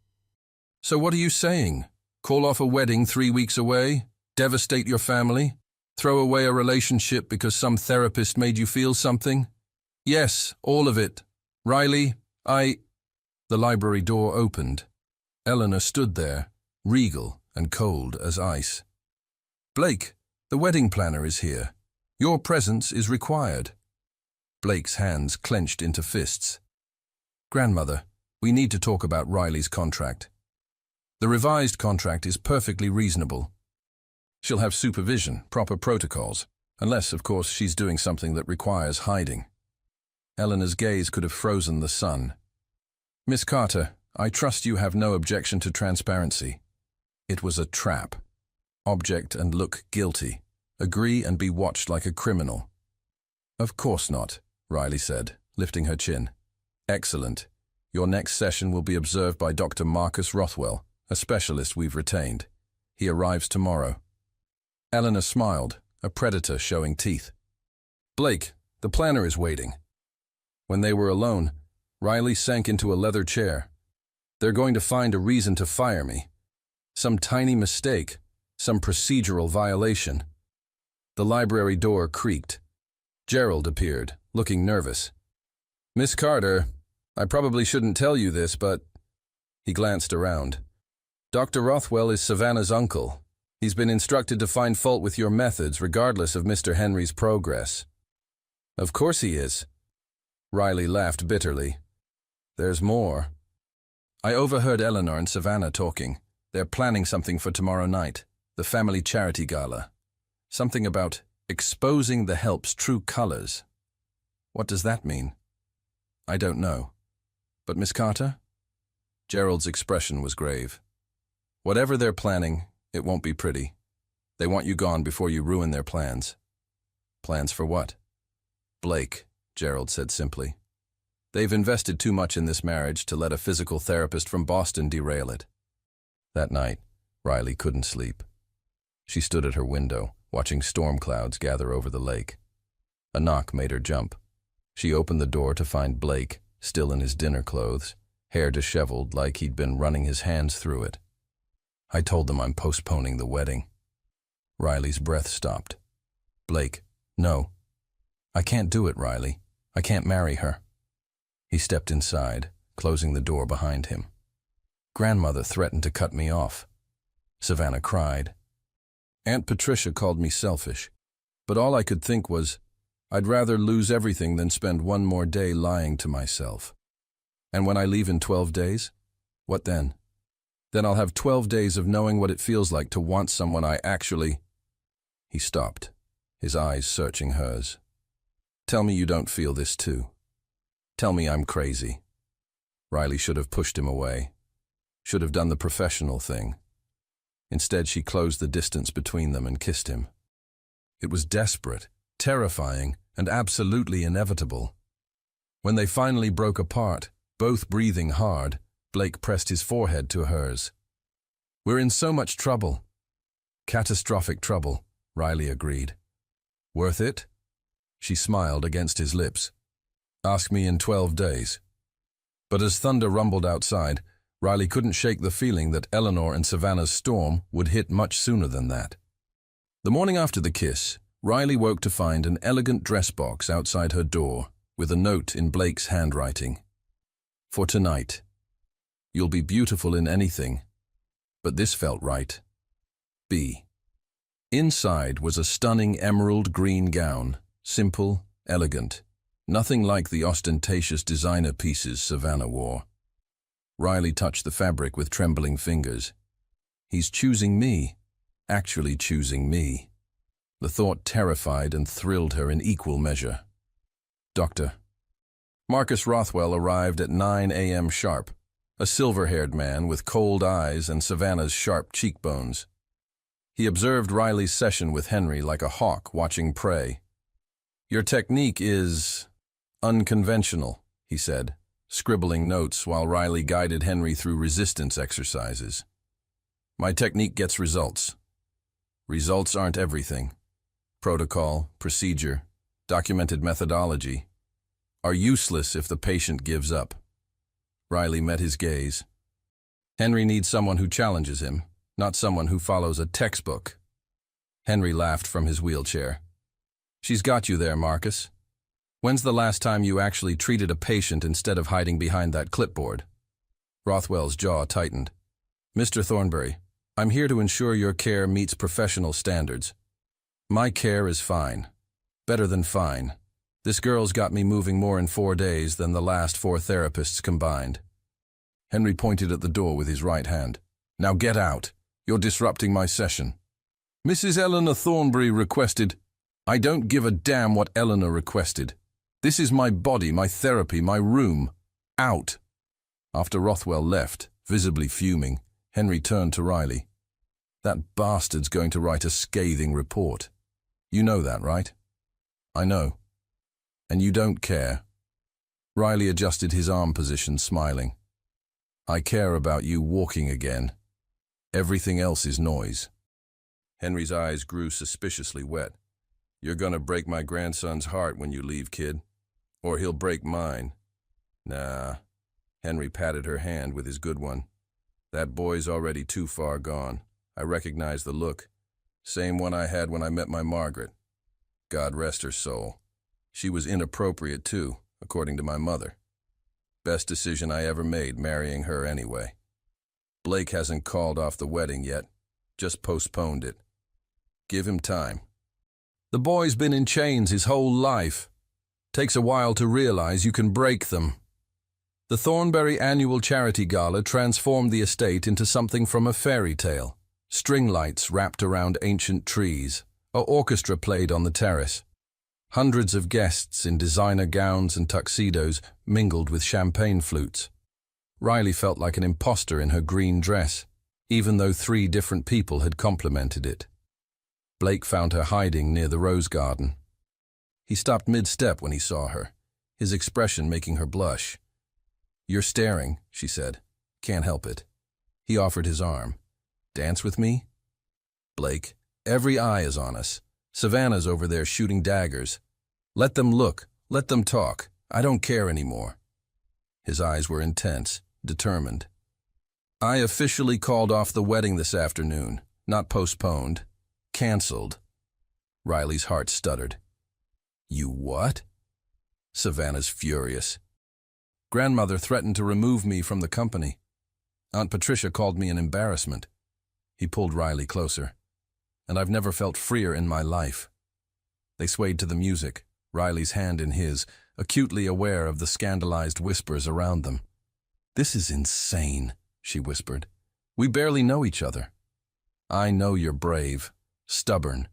"So what are you saying? Call off a wedding 3 weeks away? Devastate your family? Throw away a relationship because some therapist made you feel something?" "Yes, all of it. Riley, The library door opened. Eleanor stood there, regal and cold as ice. "Blake, the wedding planner is here. Your presence is required." Blake's hands clenched into fists. "Grandmother, we need to talk about Riley's contract. The revised contract is perfectly reasonable. She'll have supervision, proper protocols, unless, of course, she's doing something that requires hiding." Eleanor's gaze could have frozen the sun. "Miss Carter, I trust you have no objection to transparency. It was a trap. Object and look guilty. Agree and be watched like a criminal." "Of course not," Riley said, lifting her chin. "Excellent. Your next session will be observed by Dr. Marcus Rothwell, a specialist we've retained. He arrives tomorrow." Eleanor smiled, a predator showing teeth. Blake, the planner is waiting. When they were alone, Riley sank into a leather chair. They're going to find a reason to fire me. Some tiny mistake, some procedural violation. The library door creaked. Gerald appeared, looking nervous. "Miss Carter, I probably shouldn't tell you this, but—" He glanced around. "Dr. Rothwell is Savannah's uncle. He's been instructed to find fault with your methods regardless of Mr. Henry's progress." "Of course he is." Riley laughed bitterly. "There's more. I overheard Eleanor and Savannah talking. They're planning something for tomorrow night, the family charity gala. Something about exposing the help's true colors. What does that mean?" "I don't know. But Miss Carter?" Gerald's expression was grave. "Whatever they're planning, it won't be pretty. They want you gone before you ruin their plans." "Plans for what?" "Blake," Gerald said simply. "They've invested too much in this marriage to let a physical therapist from Boston derail it." That night, Riley couldn't sleep. She stood at her window, watching storm clouds gather over the lake. A knock made her jump. She opened the door to find Blake, still in his dinner clothes, hair disheveled like he'd been running his hands through it. "I told them I'm postponing the wedding." Riley's breath stopped. "Blake, no. I can't do it, Riley. I can't marry her." He stepped inside, closing the door behind him. "Grandmother threatened to cut me off." Savannah cried. "Aunt Patricia called me selfish, but all I could think was, I'd rather lose everything than spend one more day lying to myself. And when I leave in 12 days, what then? Then I'll have 12 days of knowing what it feels like to want someone I actually—" He stopped, his eyes searching hers. "Tell me you don't feel this too. Tell me I'm crazy." Riley should have pushed him away, should have done the professional thing. Instead, she closed the distance between them and kissed him. It was desperate, terrifying, and absolutely inevitable. When they finally broke apart, both breathing hard, Blake pressed his forehead to hers. "We're in so much trouble." "Catastrophic trouble," Riley agreed. "Worth it?" She smiled against his lips. "Ask me in 12 days. But as thunder rumbled outside, Riley couldn't shake the feeling that Eleanor and Savannah's storm would hit much sooner than that. The morning after the kiss, Riley woke to find an elegant dress box outside her door with a note in Blake's handwriting. "For tonight. You'll be beautiful in anything, but this felt right. B." Inside was a stunning emerald green gown, simple, elegant, nothing like the ostentatious designer pieces Savannah wore. Riley touched the fabric with trembling fingers. He's choosing me, actually choosing me. The thought terrified and thrilled her in equal measure. "Doctor." Marcus Rothwell arrived at 9 a.m. sharp, a silver-haired man with cold eyes and Savannah's sharp cheekbones. He observed Riley's session with Henry like a hawk watching prey. "Your technique is unconventional," he said, scribbling notes while Riley guided Henry through resistance exercises. "My technique gets results. Results aren't everything. Protocol, procedure, documented methodology are useless if the patient gives up." Riley met his gaze. "Henry needs someone who challenges him, not someone who follows a textbook." Henry laughed from his wheelchair. "She's got you there, Marcus. When's the last time you actually treated a patient instead of hiding behind that clipboard?" Rothwell's jaw tightened. "Mr. Thornbury, I'm here to ensure your care meets professional standards. My care is fine. Better than fine. This girl's got me moving more in 4 days than the last 4 therapists combined." Henry pointed at the door with his right hand. "Now get out. You're disrupting my session." "Mrs. Eleanor Thornbury requested—" "I don't give a damn what Eleanor requested. This is my body, my therapy, my room. Out." After Rothwell left, visibly fuming, Henry turned to Riley. "That bastard's going to write a scathing report. You know that, right?" "I know." "And you don't care?" Riley adjusted his arm position, smiling. "I care about you walking again. Everything else is noise." Henry's eyes grew suspiciously wet. You're gonna break my grandson's heart when you leave, kid. Or he'll break mine. Nah. Henry patted her hand with his good one. That boy's already too far gone. I recognize the look. Same one I had when I met my Margaret. God rest her soul. She was inappropriate too, according to my mother. Best decision I ever made, marrying her anyway. Blake hasn't called off the wedding yet, just postponed it. Give him time. The boy's been in chains his whole life. Takes a while to realize you can break them. The Thornbury annual charity gala transformed the estate into something from a fairy tale. String lights wrapped around ancient trees. An orchestra played on the terrace. Hundreds of guests in designer gowns and tuxedos mingled with champagne flutes. Riley felt like an imposter in her green dress, even though 3 different people had complimented it. Blake found her hiding near the rose garden. He stopped mid-step when he saw her, his expression making her blush. "You're staring," she said. "Can't help it." He offered his arm. "Dance with me?" "Blake, every eye is on us. Savannah's over there shooting daggers. Let them look, let them talk. I don't care anymore." His eyes were intense, determined. "I officially called off the wedding this afternoon, not postponed. Cancelled." Riley's heart stuttered. "You what?" Savannah's furious. "Grandmother threatened to remove me from the company. Aunt Patricia called me an embarrassment." He pulled Riley closer. "And I've never felt freer in my life." They swayed to the music, Riley's hand in his, acutely aware of the scandalized whispers around them. "This is insane," she whispered. "We barely know each other." "I know you're brave, stubborn.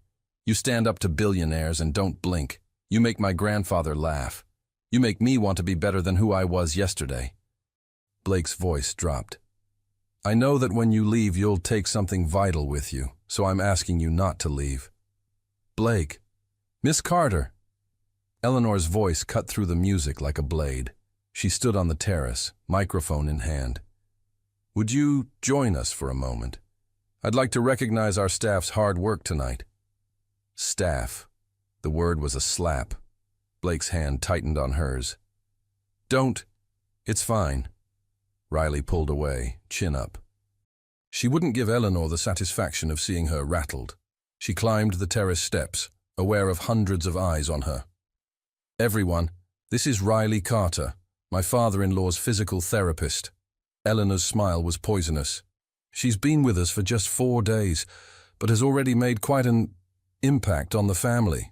You stand up to billionaires and don't blink. You make my grandfather laugh. You make me want to be better than who I was yesterday." Blake's voice dropped. "I know that when you leave, you'll take something vital with you, so I'm asking you not to leave." "Blake, Miss Carter." Eleanor's voice cut through the music like a blade. She stood on the terrace, microphone in hand. "Would you join us for a moment? I'd like to recognize our staff's hard work tonight." Staff. The word was a slap. Blake's hand tightened on hers. "Don't. It's fine." Riley pulled away, chin up. She wouldn't give Eleanor the satisfaction of seeing her rattled. She climbed the terrace steps, aware of hundreds of eyes on her. "Everyone, this is Riley Carter, my father-in-law's physical therapist." Eleanor's smile was poisonous. "She's been with us for just 4 days, but has already made quite an impact on the family."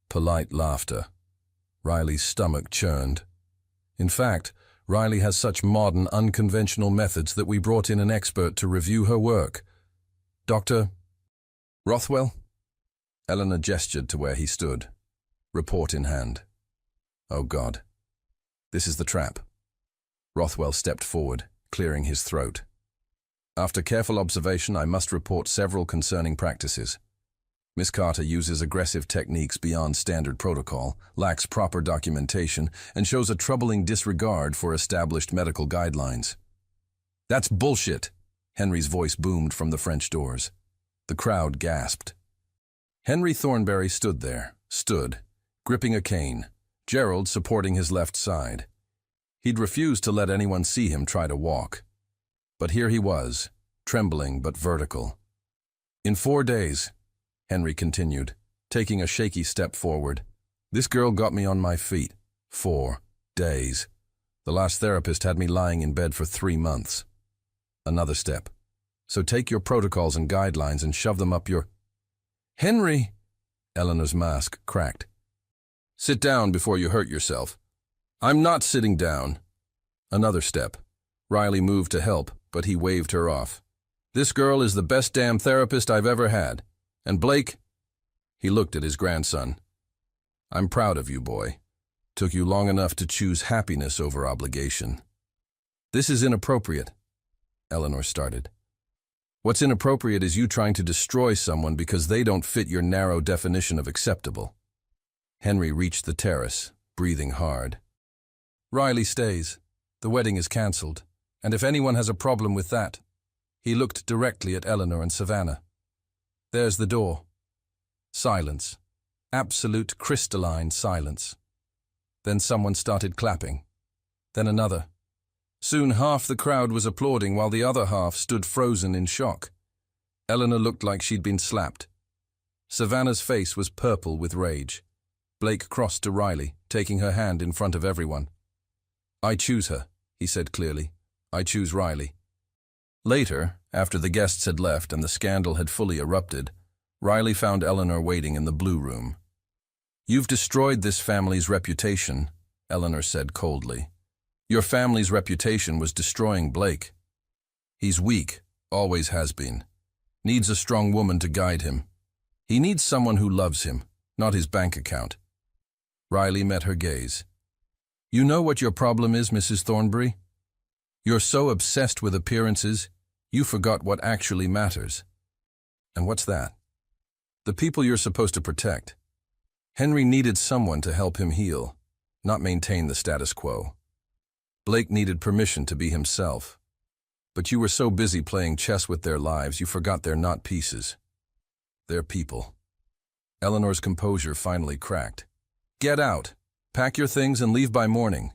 Polite laughter. Riley's stomach churned. "In fact, Riley has such modern, unconventional methods that we brought in an expert to review her work. Dr. Rothwell?" Eleanor gestured to where he stood, report in hand. "Oh God. This is the trap." Rothwell stepped forward, clearing his throat. "After careful observation, I must report several concerning practices. Miss Carter uses aggressive techniques beyond standard protocol, lacks proper documentation, and shows a troubling disregard for established medical guidelines." "That's bullshit," Henry's voice boomed from the French doors. The crowd gasped. Henry Thornbury stood there, gripping a cane, Gerald supporting his left side. He'd refused to let anyone see him try to walk. But here he was, trembling but vertical. "In 4 days," Henry continued, taking a shaky step forward. "This girl got me on my feet. 4 days. The last therapist had me lying in bed for 3 months." Another step. "So take your protocols and guidelines and shove them up your—" "Henry!" Eleanor's mask cracked. "Sit down before you hurt yourself." "I'm not sitting down." Another step. Riley moved to help, but he waved her off. "This girl is the best damn therapist I've ever had. And Blake," he looked at his grandson, "I'm proud of you, boy. Took you long enough to choose happiness over obligation." "This is inappropriate," Eleanor started. "What's inappropriate is you trying to destroy someone because they don't fit your narrow definition of acceptable." Henry reached the terrace, breathing hard. "Riley stays. The wedding is cancelled. And if anyone has a problem with that—" He looked directly at Eleanor and Savannah. "There's the door." Silence. Absolute crystalline silence. Then someone started clapping. Then another. Soon half the crowd was applauding while the other half stood frozen in shock. Eleanor looked like she'd been slapped. Savannah's face was purple with rage. Blake crossed to Riley, taking her hand in front of everyone. "I choose her," he said clearly. "I choose Riley." Later, after the guests had left and the scandal had fully erupted, Riley found Eleanor waiting in the blue room. "You've destroyed this family's reputation," Eleanor said coldly. "Your family's reputation was destroying Blake. He's weak, always has been. Needs a strong woman to guide him. He needs someone who loves him, not his bank account." Riley met her gaze. "You know what your problem is, Mrs. Thornbury? You're so obsessed with appearances, you forgot what actually matters." "And what's that?" "The people you're supposed to protect. Henry needed someone to help him heal, not maintain the status quo. Blake needed permission to be himself. But you were so busy playing chess with their lives, you forgot they're not pieces. They're people." Eleanor's composure finally cracked. "Get out. Pack your things and leave by morning."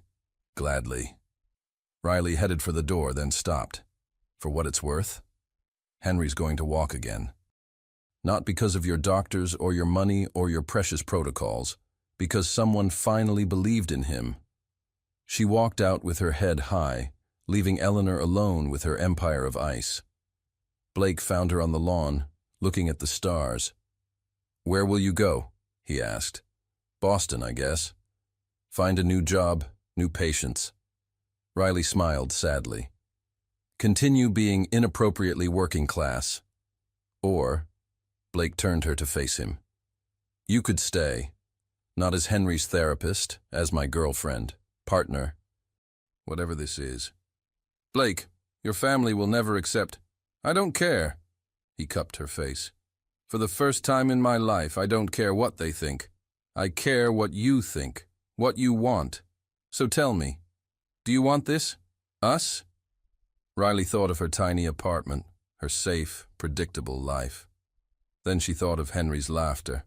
"Gladly." Riley headed for the door, then stopped. "For what it's worth, Henry's going to walk again. Not because of your doctors or your money or your precious protocols, because someone finally believed in him." She walked out with her head high, leaving Eleanor alone with her empire of ice. Blake found her on the lawn, looking at the stars. "Where will you go?" he asked. "Boston, I guess. Find a new job, new patients." Riley smiled sadly. "Continue being inappropriately working class. Or," Blake turned her to face him, "you could stay, not as Henry's therapist, as my girlfriend, partner, whatever this is." "Blake, your family will never accept—" "I don't care." He cupped her face. "For the first time in my life, I don't care what they think. I care what you think, what you want. So tell me, do you want this? Us?" Riley thought of her tiny apartment, her safe, predictable life. Then she thought of Henry's laughter,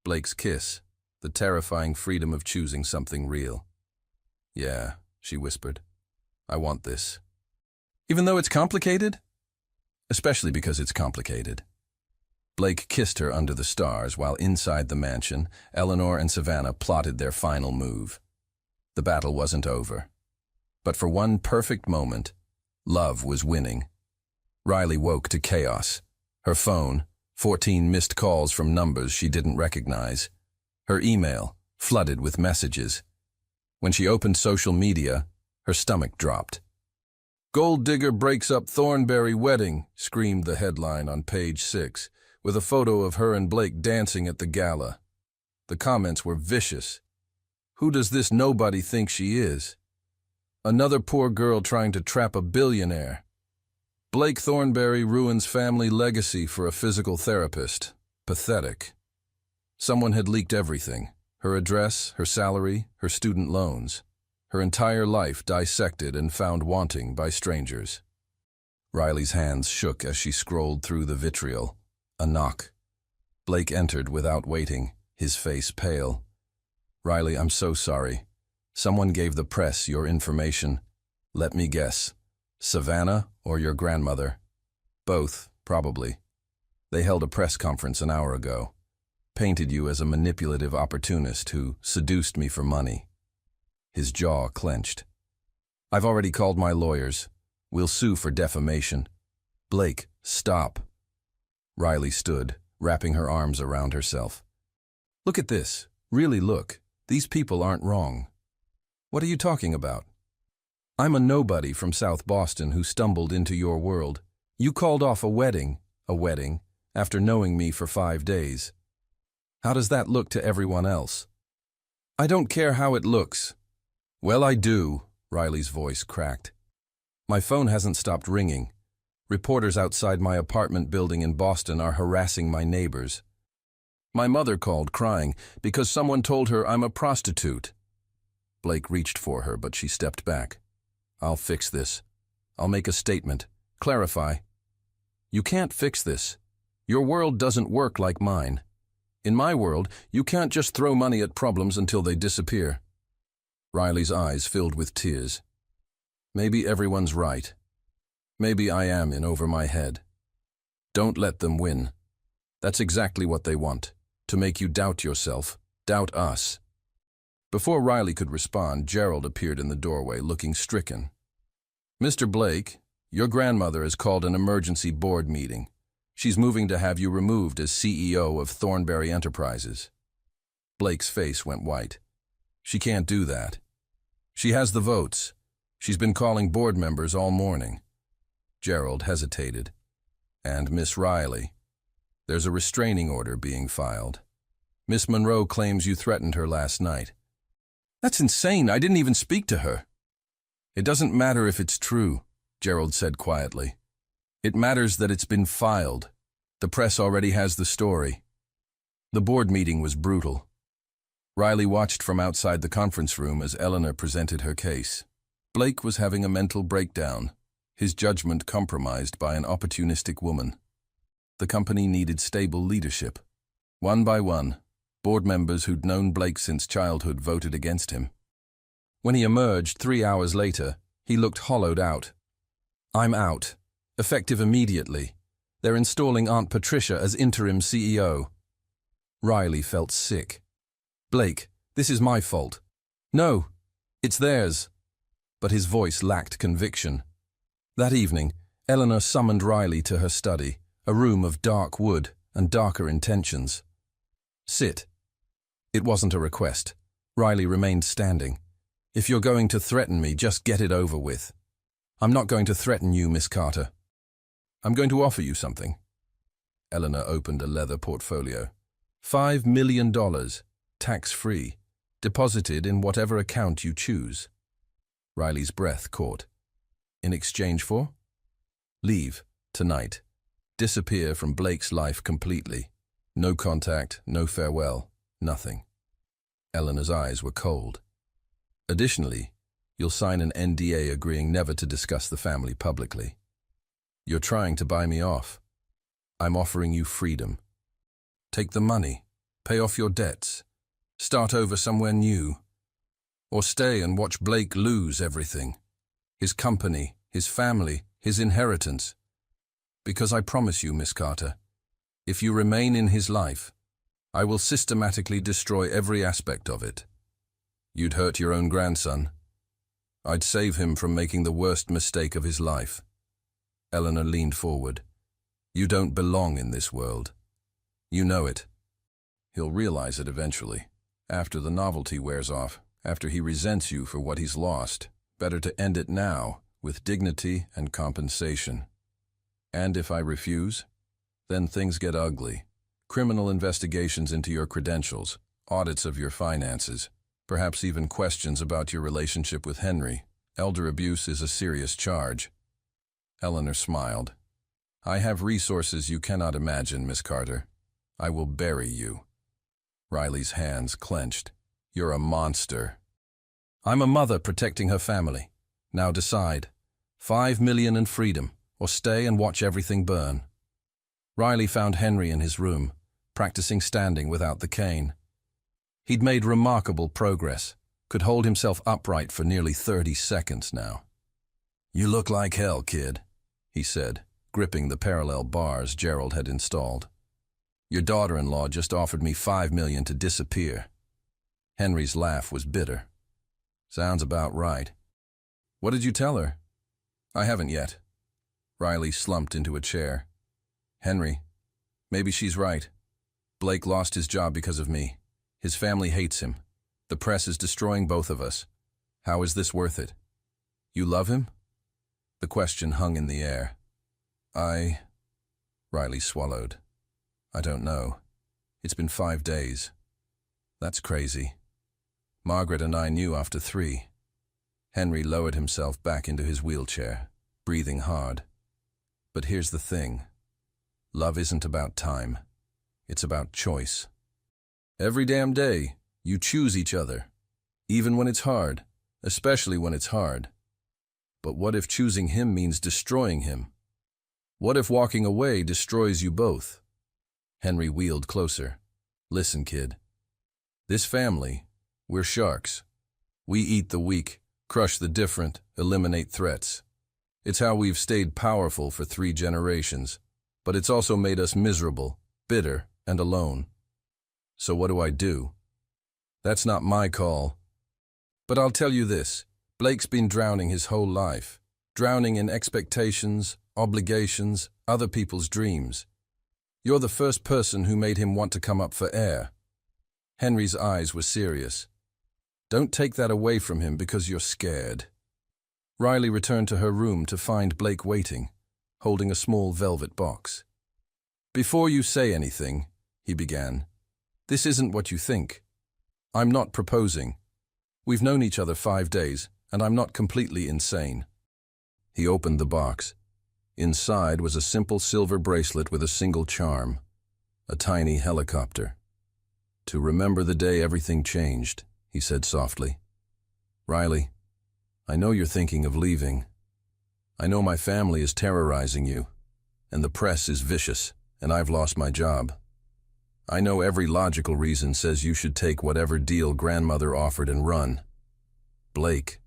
Blake's kiss, the terrifying freedom of choosing something real. "Yeah," she whispered, "I want this." "Even though it's complicated?" "Especially because it's complicated." Blake kissed her under the stars while inside the mansion, Eleanor and Savannah plotted their final move. The battle wasn't over. But for one perfect moment, love was winning. Riley woke to chaos. Her phone, 14 missed calls from numbers she didn't recognize. Her email, flooded with messages. When she opened social media, her stomach dropped. "Gold digger breaks up Thornbury wedding," screamed the headline on page 6. With a photo of her and Blake dancing at the gala. The comments were vicious. "Who does this nobody think she is? Another poor girl trying to trap a billionaire. Blake Thornbury ruins family legacy for a physical therapist. Pathetic." Someone had leaked everything. Her address, her salary, her student loans. Her entire life dissected and found wanting by strangers. Riley's hands shook as she scrolled through the vitriol. A knock. Blake entered without waiting, his face pale. "Riley, I'm so sorry. Someone gave the press your information. Let me guess. Savannah or your grandmother?" "Both, probably. They held a press conference an hour ago. Painted you as a manipulative opportunist who seduced me for money." His jaw clenched. "I've already called my lawyers. We'll sue for defamation." "Blake, stop." Riley stood, wrapping her arms around herself. "Look at this. Really look. These people aren't wrong." "What are you talking about?" "I'm a nobody from South Boston who stumbled into your world. You called off a wedding, after knowing me for 5 days. How does that look to everyone else?" "I don't care how it looks." "Well, I do," Riley's voice cracked. "My phone hasn't stopped ringing. Reporters outside my apartment building in Boston are harassing my neighbors. My mother called crying because someone told her I'm a prostitute." Blake reached for her, but she stepped back. "I'll fix this. I'll make a statement. Clarify." "You can't fix this. Your world doesn't work like mine." In my world, you can't just throw money at problems until they disappear. Riley's eyes filled with tears. Maybe everyone's right. Maybe I am in over my head. Don't let them win. That's exactly what they want, to make you doubt yourself, doubt us. Before Riley could respond, Gerald appeared in the doorway, looking stricken. Mr. Blake, your grandmother has called an emergency board meeting. She's moving to have you removed as CEO of Thornberry Enterprises. Blake's face went white. She can't do that. She has the votes. She's been calling board members all morning. Gerald hesitated. And Miss Riley. There's a restraining order being filed. Miss Monroe claims you threatened her last night. That's insane. I didn't even speak to her. It doesn't matter if it's true, Gerald said quietly. It matters that it's been filed. The press already has the story. The board meeting was brutal. Riley watched from outside the conference room as Eleanor presented her case. Blake was having a mental breakdown, his judgment compromised by an opportunistic woman. The company needed stable leadership. One by one, board members who'd known Blake since childhood voted against him. When he emerged 3 hours later, he looked hollowed out. I'm out. Effective immediately. They're installing Aunt Patricia as interim CEO. Riley felt sick. Blake, this is my fault. No, it's theirs. But his voice lacked conviction. That evening, Eleanor summoned Riley to her study, a room of dark wood and darker intentions. Sit. It wasn't a request. Riley remained standing. If you're going to threaten me, just get it over with. I'm not going to threaten you, Miss Carter. I'm going to offer you something. Eleanor opened a leather portfolio. $5 million, tax-free, deposited in whatever account you choose. Riley's breath caught. In exchange for? Leave, tonight. Disappear from Blake's life completely. No contact, no farewell, nothing. Eleanor's eyes were cold. Additionally, you'll sign an NDA agreeing never to discuss the family publicly. You're trying to buy me off. I'm offering you freedom. Take the money, pay off your debts, start over somewhere new, or stay and watch Blake lose everything. His company, his family, his inheritance. Because I promise you, Miss Carter, if you remain in his life, I will systematically destroy every aspect of it. You'd hurt your own grandson. I'd save him from making the worst mistake of his life. Eleanor leaned forward. You don't belong in this world. You know it. He'll realize it eventually, after the novelty wears off, after he resents you for what he's lost. Better to end it now, with dignity and compensation. And if I refuse, then things get ugly. Criminal investigations into your credentials, audits of your finances, perhaps even questions about your relationship with Henry. Elder abuse is a serious charge. Eleanor smiled. I have resources you cannot imagine, Miss Carter. I will bury you. Riley's hands clenched. You're a monster. I'm a mother protecting her family. Now decide. $5 million and freedom, or stay and watch everything burn. Riley found Henry in his room, practicing standing without the cane. He'd made remarkable progress, could hold himself upright for nearly 30 seconds now. You look like hell, kid, he said, gripping the parallel bars Gerald had installed. Your daughter-in-law just offered me $5 million to disappear. Henry's laugh was bitter. Sounds about right. What did you tell her? I haven't yet. Riley slumped into a chair. Henry, maybe she's right. Blake lost his job because of me. His family hates him. The press is destroying both of us. How is this worth it? You love him? The question hung in the air. Riley swallowed. I don't know. It's been 5 days. That's crazy. Margaret and I knew after 3. Henry lowered himself back into his wheelchair, breathing hard. But here's the thing. Love isn't about time. It's about choice. Every damn day, you choose each other. Even when it's hard, especially when it's hard. But what if choosing him means destroying him? What if walking away destroys you both? Henry wheeled closer. Listen, kid. This family, we're sharks. We eat the weak, crush the different, eliminate threats. It's how we've stayed powerful for 3 generations, but it's also made us miserable, bitter, and alone. So what do? That's not my call. But I'll tell you this, Blake's been drowning his whole life, drowning in expectations, obligations, other people's dreams. You're the first person who made him want to come up for air. Henry's eyes were serious. Don't take that away from him because you're scared. Riley returned to her room to find Blake waiting, holding a small velvet box. Before you say anything, he began, this isn't what you think. I'm not proposing. We've known each other 5 days, and I'm not completely insane. He opened the box. Inside was a simple silver bracelet with a single charm, a tiny helicopter. To remember the day everything changed, he said softly. Riley, I know you're thinking of leaving. I know my family is terrorizing you, and the press is vicious, and I've lost my job. I know every logical reason says you should take whatever deal grandmother offered and run. Blake,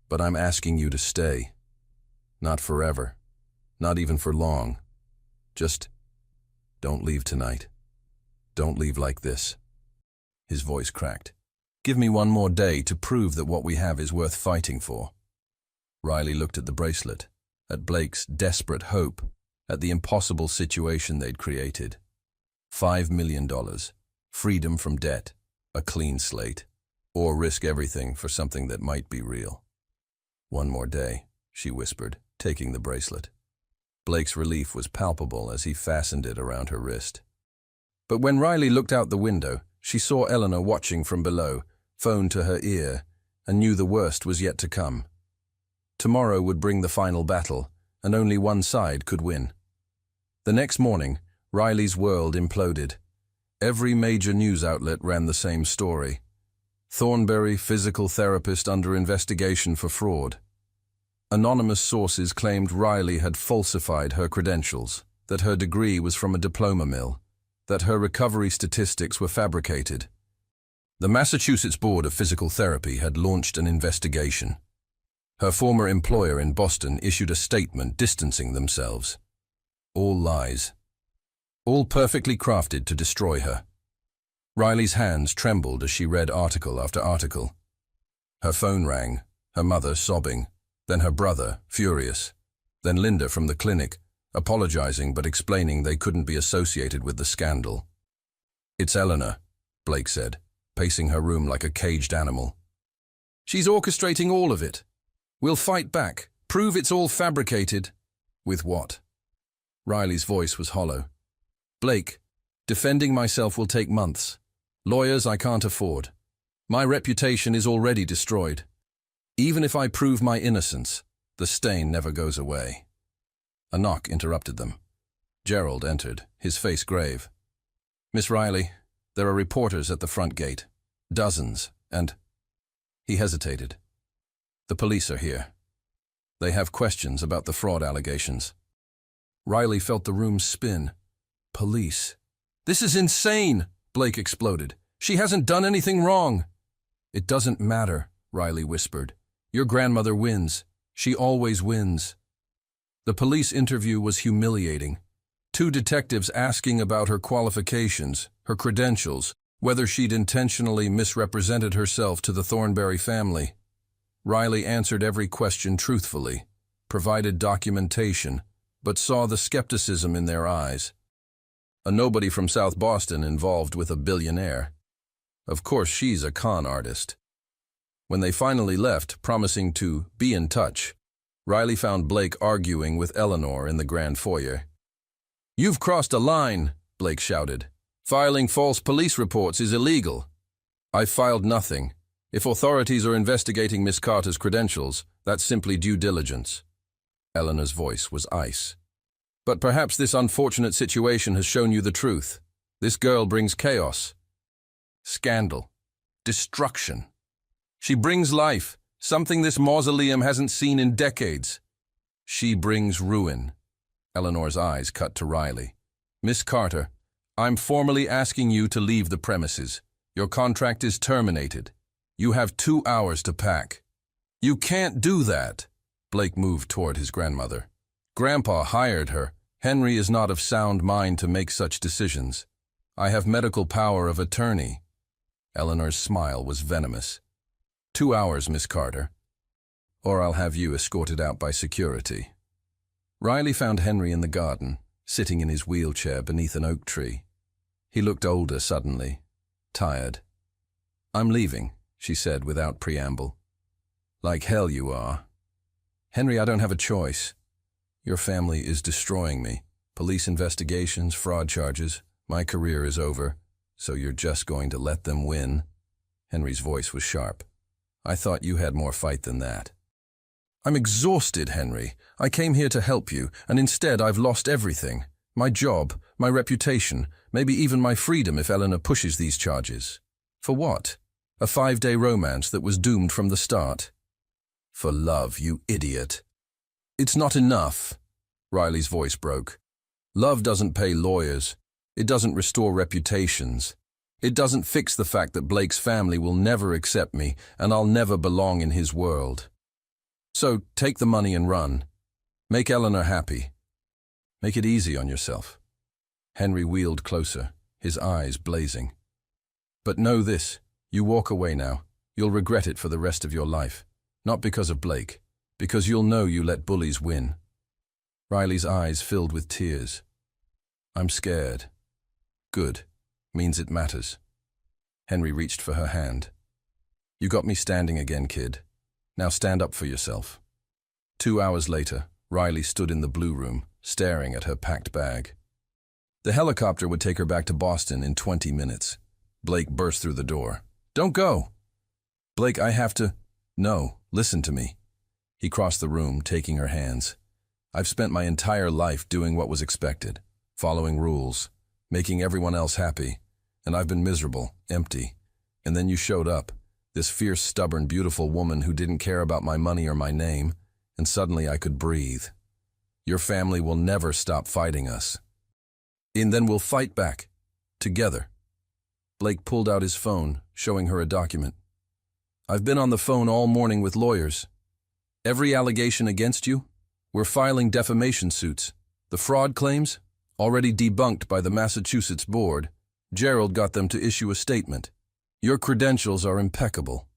but I'm asking you to stay. Not forever. Not even for long. Just don't leave tonight. Don't leave like this. His voice cracked. Give me 1 more day to prove that what we have is worth fighting for. Riley looked at the bracelet, at Blake's desperate hope, at the impossible situation they'd created. $5 million, freedom from debt, a clean slate, or risk everything for something that might be real. 1 more day, she whispered, taking the bracelet. Blake's relief was palpable as he fastened it around her wrist. But when Riley looked out the window, she saw Eleanor watching from below, phone to her ear, and knew the worst was yet to come. Tomorrow would bring the final battle, and only one side could win. The next morning, Riley's world imploded. Every major news outlet ran the same story. Thornberry, physical therapist under investigation for fraud. Anonymous sources claimed Riley had falsified her credentials, that her degree was from a diploma mill, that her recovery statistics were fabricated. The Massachusetts Board of Physical Therapy had launched an investigation. Her former employer in Boston issued a statement distancing themselves. All lies. All perfectly crafted to destroy her. Riley's hands trembled as she read article after article. Her phone rang, her mother sobbing, then her brother, furious, then Linda from the clinic, apologizing but explaining they couldn't be associated with the scandal. It's Eleanor, Blake said, pacing her room like a caged animal. She's orchestrating all of it. We'll fight back, prove it's all fabricated. With what? Riley's voice was hollow. Blake, defending myself will take months. Lawyers I can't afford. My reputation is already destroyed. Even if I prove my innocence, the stain never goes away. A knock interrupted them. Gerald entered, his face grave. Miss Riley, there are reporters at the front gate. Dozens, and... He hesitated. The police are here. They have questions about the fraud allegations. Riley felt the room spin. Police. This is insane, Blake exploded. She hasn't done anything wrong. It doesn't matter, Riley whispered. Your grandmother wins. She always wins. The police interview was humiliating. 2 detectives asking about her qualifications, her credentials, whether she'd intentionally misrepresented herself to the Thornberry family. Riley answered every question truthfully, provided documentation, but saw the skepticism in their eyes. A nobody from South Boston involved with a billionaire. Of course she's a con artist. When they finally left, promising to be in touch, Riley found Blake arguing with Eleanor in the grand foyer. You've crossed a line, Blake shouted. Filing false police reports is illegal. I've filed nothing. If authorities are investigating Miss Carter's credentials, that's simply due diligence. Eleanor's voice was ice. But perhaps this unfortunate situation has shown you the truth. This girl brings chaos. Scandal. Destruction. She brings life, something this mausoleum hasn't seen in decades. She brings ruin. Eleanor's eyes cut to Riley. Miss Carter, I'm formally asking you to leave the premises. Your contract is terminated. You have 2 hours to pack. You can't do that. Blake moved toward his grandmother. Grandpa hired her. Henry is not of sound mind to make such decisions. I have medical power of attorney. Eleanor's smile was venomous. 2 hours, Miss Carter, or I'll have you escorted out by security. Riley found Henry in the garden, sitting in his wheelchair beneath an oak tree. He looked older suddenly, tired. I'm leaving, she said without preamble. Like hell you are. Henry, I don't have a choice. Your family is destroying me. Police investigations, fraud charges. My career is over, so you're just going to let them win? Henry's voice was sharp. I thought you had more fight than that. I'm exhausted, Henry. I came here to help you, and instead I've lost everything. My job, my reputation, maybe even my freedom if Eleanor pushes these charges. For what? A 5-day romance that was doomed from the start? For love, you idiot. It's not enough. Riley's voice broke. Love doesn't pay lawyers. It doesn't restore reputations. It doesn't fix the fact that Blake's family will never accept me, and I'll never belong in his world. So take the money and run. Make Eleanor happy. Make it easy on yourself. Henry wheeled closer, his eyes blazing. But know this, you walk away now. You'll regret it for the rest of your life. Not because of Blake, because you'll know you let bullies win. Riley's eyes filled with tears. I'm scared. Good. Means it matters. Henry reached for her hand. You got me standing again, kid. Now stand up for yourself. 2 hours later, Riley stood in the blue room, staring at her packed bag. The helicopter would take her back to Boston in 20 minutes. Blake burst through the door. Don't go! Blake, I have to... No, listen to me. He crossed the room, taking her hands. I've spent my entire life doing what was expected, following rules, making everyone else happy, and I've been miserable, empty. And then you showed up, this fierce, stubborn, beautiful woman who didn't care about my money or my name, and suddenly I could breathe. Your family will never stop fighting us. And then we'll fight back, together. Blake pulled out his phone, showing her a document. I've been on the phone all morning with lawyers. Every allegation against you, we're filing defamation suits. The fraud claims, already debunked by the Massachusetts board, Gerald got them to issue a statement. Your credentials are impeccable.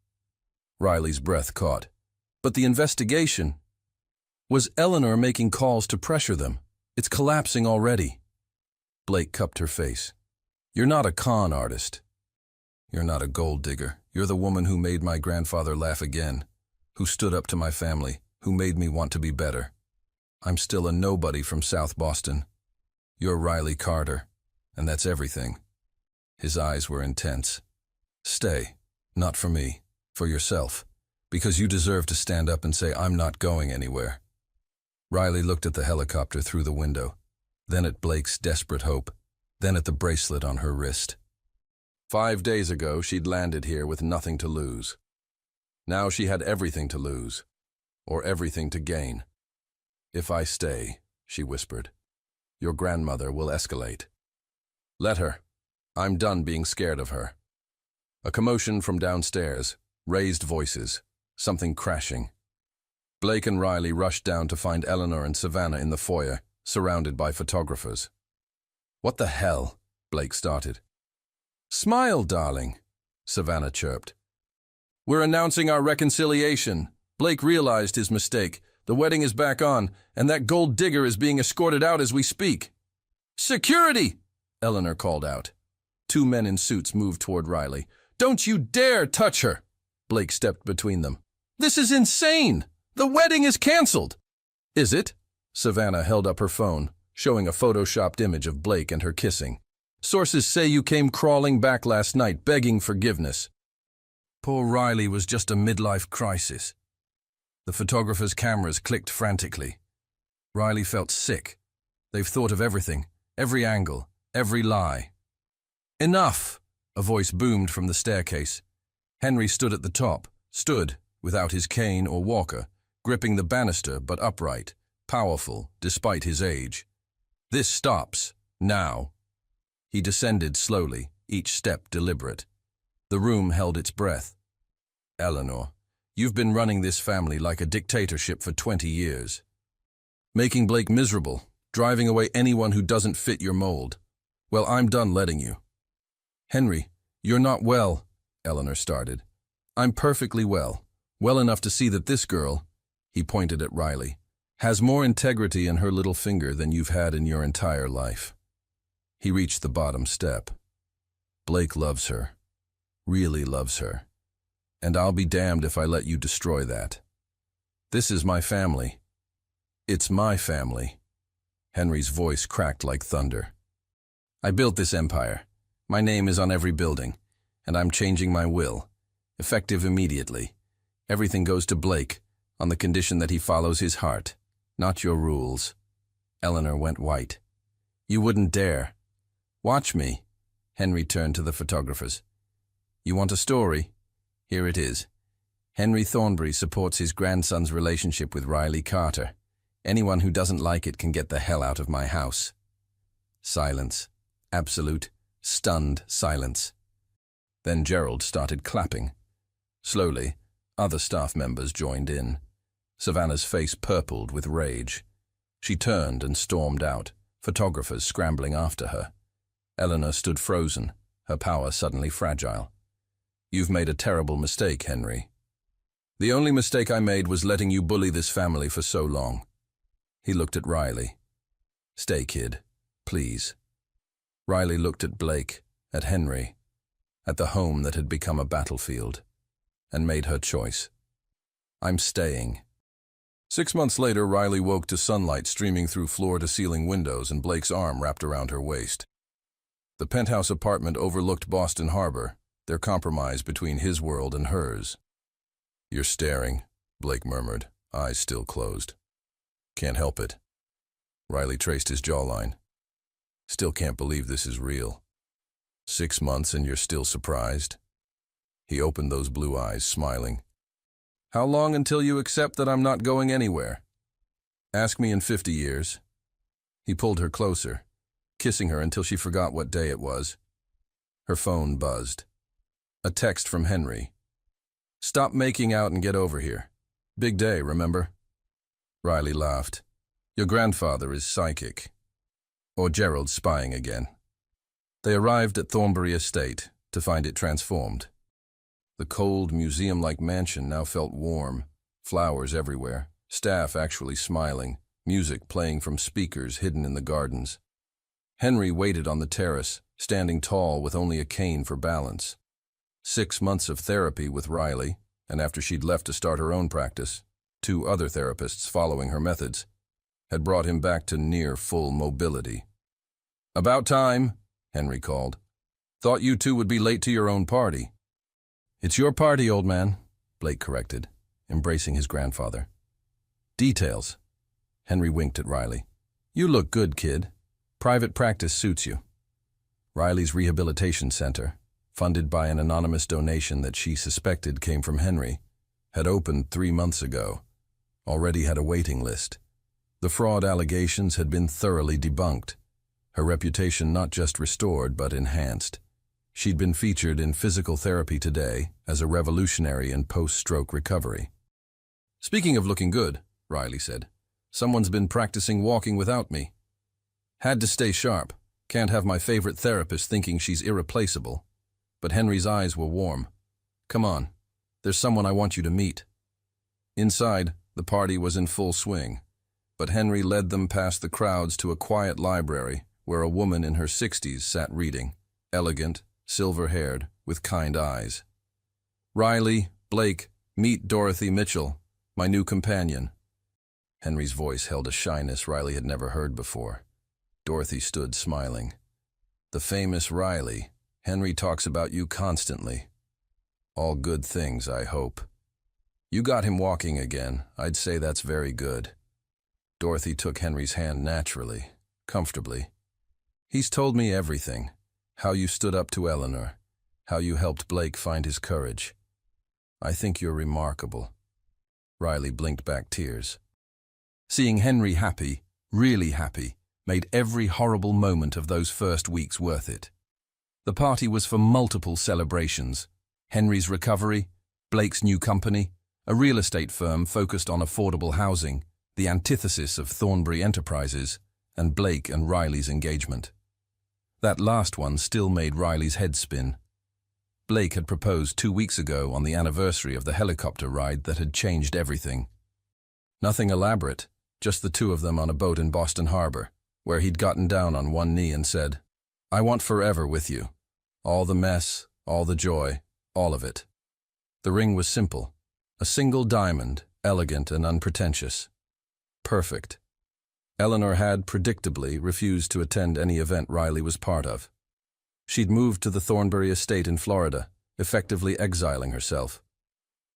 Riley's breath caught. But the investigation? Was Eleanor making calls to pressure them? It's collapsing already. Blake cupped her face. You're not a con artist. You're not a gold digger. You're the woman who made my grandfather laugh again, who stood up to my family, who made me want to be better. I'm still a nobody from South Boston. You're Riley Carter, and that's everything. His eyes were intense. Stay, not for me, for yourself, because you deserve to stand up and say, I'm not going anywhere. Riley looked at the helicopter through the window, then at Blake's desperate hope, then at the bracelet on her wrist. 5 days ago, she'd landed here with nothing to lose. Now she had everything to lose, or everything to gain. If I stay, she whispered, your grandmother will escalate. Let her. I'm done being scared of her. A commotion from downstairs, raised voices, something crashing. Blake and Riley rushed down to find Eleanor and Savannah in the foyer, surrounded by photographers. What the hell? Blake started. Smile, darling, Savannah chirped. We're announcing our reconciliation. Blake realized his mistake. The wedding is back on, and that gold digger is being escorted out as we speak. Security! Eleanor called out. 2 men in suits moved toward Riley. Don't you dare touch her! Blake stepped between them. This is insane! The wedding is canceled! Is it? Savannah held up her phone, showing a photoshopped image of Blake and her kissing. Sources say you came crawling back last night, begging forgiveness. Poor Riley was just a midlife crisis. The photographers' cameras clicked frantically. Riley felt sick. They've thought of everything, every angle, every lie. Enough! A voice boomed from the staircase. Henry stood at the top, without his cane or walker, gripping the banister but upright, powerful despite his age. This stops, now. He descended slowly, each step deliberate. The room held its breath. Eleanor, you've been running this family like a dictatorship for 20 years. Making Blake miserable, driving away anyone who doesn't fit your mold. Well, I'm done letting you. Henry, you're not well, Eleanor started. I'm perfectly well. Well enough to see that this girl, he pointed at Riley, has more integrity in her little finger than you've had in your entire life. He reached the bottom step. Blake loves her. Really loves her. And I'll be damned if I let you destroy that. This is my family. It's my family. Henry's voice cracked like thunder. I built this empire. My name is on every building, and I'm changing my will. Effective immediately. Everything goes to Blake, on the condition that he follows his heart, not your rules. Eleanor went white. You wouldn't dare. Watch me. Henry turned to the photographers. You want a story? Here it is. Henry Thornbury supports his grandson's relationship with Riley Carter. Anyone who doesn't like it can get the hell out of my house. Silence. Absolute, stunned silence. Then Gerald started clapping. Slowly, other staff members joined in. Savannah's face purpled with rage. She turned and stormed out, photographers scrambling after her. Eleanor stood frozen, her power suddenly fragile. You've made a terrible mistake, Henry. The only mistake I made was letting you bully this family for so long. He looked at Riley. Stay, kid, please. Riley looked at Blake, at Henry, at the home that had become a battlefield, and made her choice. I'm staying. 6 months later, Riley woke to sunlight streaming through floor-to-ceiling windows and Blake's arm wrapped around her waist. The penthouse apartment overlooked Boston Harbor, their compromise between his world and hers. You're staring, Blake murmured, eyes still closed. Can't help it. Riley traced his jawline. Still can't believe this is real. 6 months and you're still surprised? He opened those blue eyes, smiling. How long until you accept that I'm not going anywhere? Ask me in 50 years. He pulled her closer, kissing her until she forgot what day it was. Her phone buzzed. A text from Henry. Stop making out and get over here. Big day, remember? Riley laughed. Your grandfather is psychic. Or Gerald's spying again. They arrived at Thornbury Estate to find it transformed. The cold, museum-like mansion now felt warm, flowers everywhere, staff actually smiling, music playing from speakers hidden in the gardens. Henry waited on the terrace, standing tall with only a cane for balance. 6 months of therapy with Riley, and after she'd left to start her own practice, 2 other therapists following her methods, had brought him back to near full mobility. About time, Henry called. Thought you two would be late to your own party. It's your party, old man, Blake corrected, embracing his grandfather. Details. Henry winked at Riley. You look good, kid. Private practice suits you. Riley's rehabilitation center, funded by an anonymous donation that she suspected came from Henry, had opened 3 months ago, already had a waiting list. The fraud allegations had been thoroughly debunked, her reputation not just restored but enhanced. She'd been featured in Physical Therapy Today as a revolutionary in post-stroke recovery. Speaking of looking good, Riley said, someone's been practicing walking without me. Had to stay sharp. Can't have my favorite therapist thinking she's irreplaceable. But Henry's eyes were warm. Come on, there's someone I want you to meet. Inside, the party was in full swing, but Henry led them past the crowds to a quiet library where a woman in her 60s sat reading, elegant, silver-haired, with kind eyes. Riley, Blake, meet Dorothy Mitchell, my new companion. Henry's voice held a shyness Riley had never heard before. Dorothy stood smiling. The famous Riley. Henry talks about you constantly. All good things, I hope. You got him walking again. I'd say that's very good. Dorothy took Henry's hand naturally, comfortably. He's told me everything. How you stood up to Eleanor. How you helped Blake find his courage. I think you're remarkable. Riley blinked back tears. Seeing Henry happy, really happy, made every horrible moment of those first weeks worth it. The party was for multiple celebrations: Henry's recovery, Blake's new company, a real estate firm focused on affordable housing, the antithesis of Thornbury Enterprises, and Blake and Riley's engagement. That last one still made Riley's head spin. Blake had proposed 2 weeks ago on the anniversary of the helicopter ride that had changed everything. Nothing elaborate, just the two of them on a boat in Boston Harbor, where he'd gotten down on one knee and said, "I want forever with you. All the mess, all the joy, all of it." The ring was simple, a single diamond, elegant and unpretentious. Perfect. Eleanor had, predictably, refused to attend any event Riley was part of. She'd moved to the Thornbury estate in Florida, effectively exiling herself.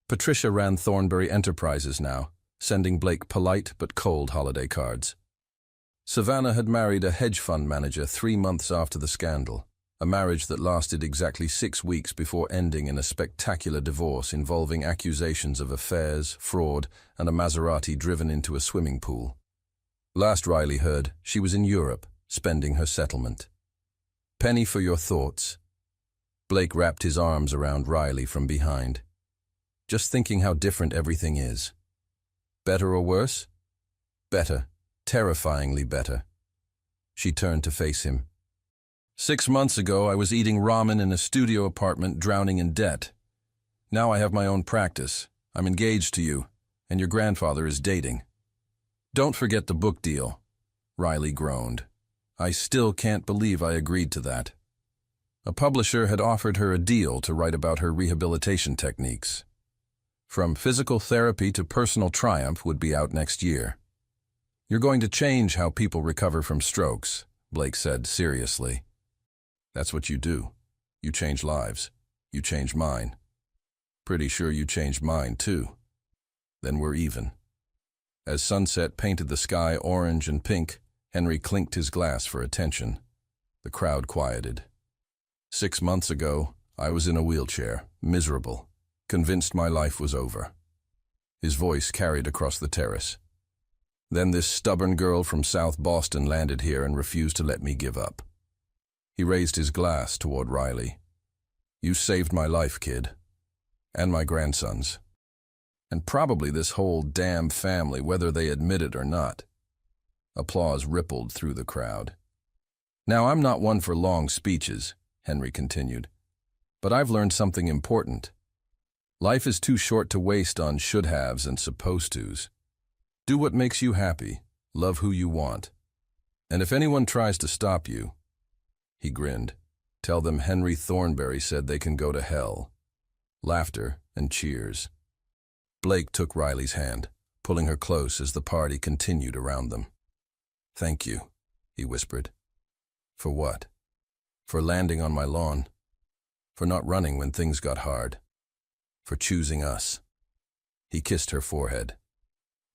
Patricia ran Thornbury Enterprises now, sending Blake polite but cold holiday cards. Savannah had married a hedge fund manager 3 months after the scandal, a marriage that lasted exactly 6 weeks before ending in a spectacular divorce involving accusations of affairs, fraud, and a Maserati driven into a swimming pool. Last Riley heard, she was in Europe, spending her settlement. "Penny for your thoughts." Blake wrapped his arms around Riley from behind. "Just thinking how different everything is." "Better or worse?" "Better. Terrifyingly better." She turned to face him. 6 months ago, I was eating ramen in a studio apartment, drowning in debt. Now I have my own practice. I'm engaged to you, and your grandfather is dating." "Don't forget the book deal," Riley groaned. "I still can't believe I agreed to that." A publisher had offered her a deal to write about her rehabilitation techniques. From Physical Therapy to Personal Triumph would be out next year. "You're going to change how people recover from strokes," Blake said seriously. "That's what you do. You change lives. You change mine. Pretty sure you changed mine, too. Then we're even." As sunset painted the sky orange and pink, Henry clinked his glass for attention. The crowd quieted. 6 months ago, I was in a wheelchair, miserable, convinced my life was over. His voice carried across the terrace. Then this stubborn girl from South Boston landed here and refused to let me give up. He raised his glass toward Riley. "You saved my life, kid. And my grandson's. And probably this whole damn family, whether they admit it or not." Applause rippled through the crowd. "Now, I'm not one for long speeches," Henry continued, "but I've learned something important. Life is too short to waste on should-haves and supposed-tos. Do what makes you happy, love who you want. And if anyone tries to stop you," he grinned, "tell them Henry Thornbury said they can go to hell." Laughter and cheers. Blake took Riley's hand, pulling her close as the party continued around them. "Thank you," he whispered. "For what?" "For landing on my lawn. For not running when things got hard. For choosing us." He kissed her forehead.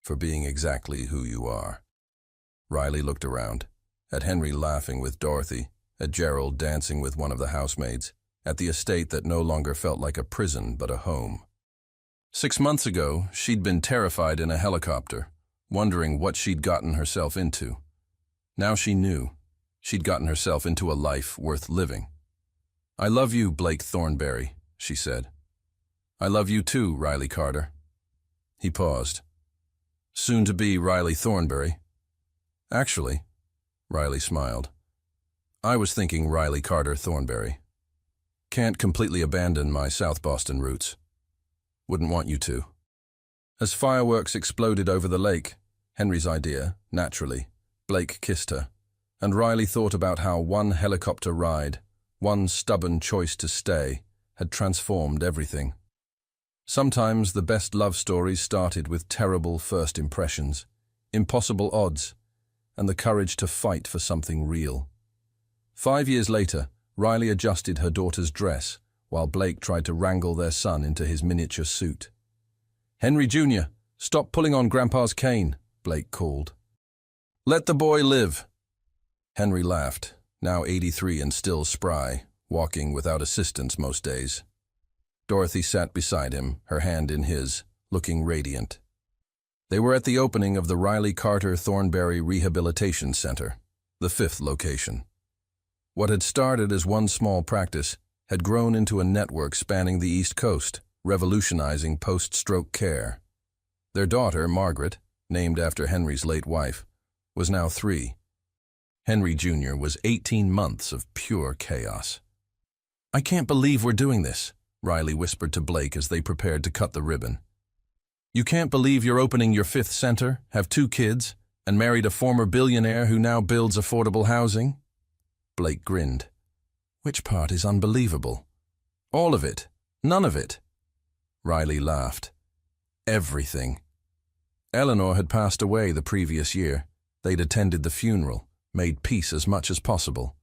"For being exactly who you are." Riley looked around, at Henry laughing with Dorothy, at Gerald dancing with one of the housemaids, at the estate that no longer felt like a prison but a home. 6 months ago, she'd been terrified in a helicopter, wondering what she'd gotten herself into. Now she knew. She'd gotten herself into a life worth living. "I love you, Blake Thornbury," she said. "I love you too, Riley Carter." He paused. "Soon to be Riley Thornbury." "Actually," Riley smiled, "I was thinking Riley Carter Thornbury. Can't completely abandon my South Boston roots. Wouldn't want you to." As fireworks exploded over the lake, Henry's idea, naturally, Blake kissed her, and Riley thought about how one helicopter ride, one stubborn choice to stay, had transformed everything. Sometimes the best love stories started with terrible first impressions, impossible odds, and the courage to fight for something real. 5 years later, Riley adjusted her daughter's dress, while Blake tried to wrangle their son into his miniature suit. "Henry Jr., stop pulling on Grandpa's cane," Blake called. "Let the boy live." Henry laughed, now 83 and still spry, walking without assistance most days. Dorothy sat beside him, her hand in his, looking radiant. They were at the opening of the Riley Carter Thornbury Rehabilitation Center, the fifth location. What had started as one small practice had grown into a network spanning the East Coast, revolutionizing post-stroke care. Their daughter, Margaret, named after Henry's late wife, was now 3. Henry Jr. was 18 months of pure chaos. "I can't believe we're doing this," Riley whispered to Blake as they prepared to cut the ribbon. "You can't believe you're opening your 5th center, have 2 kids, and married a former billionaire who now builds affordable housing?" Blake grinned. "Which part is unbelievable?" "All of it. None of it." Riley laughed. "Everything." Eleanor had passed away the previous year. They'd attended the funeral, made peace as much as possible.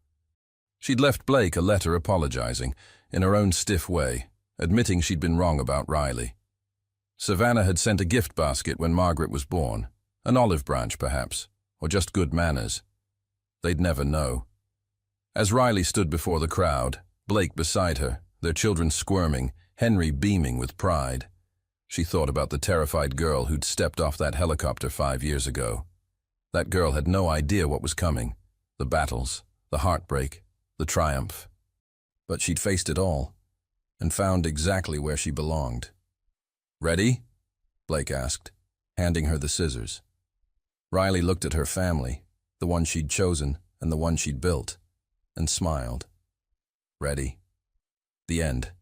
She'd left Blake a letter apologizing, in her own stiff way, admitting she'd been wrong about Riley. Savannah had sent a gift basket when Margaret was born, an olive branch perhaps, or just good manners. They'd never know. As Riley stood before the crowd, Blake beside her, their children squirming, Henry beaming with pride, she thought about the terrified girl who'd stepped off that helicopter 5 years ago. That girl had no idea what was coming, the battles, the heartbreak, the triumph. But she'd faced it all, and found exactly where she belonged. "Ready?" Blake asked, handing her the scissors. Riley looked at her family, the one she'd chosen and the one she'd built, and smiled. "Ready." The end.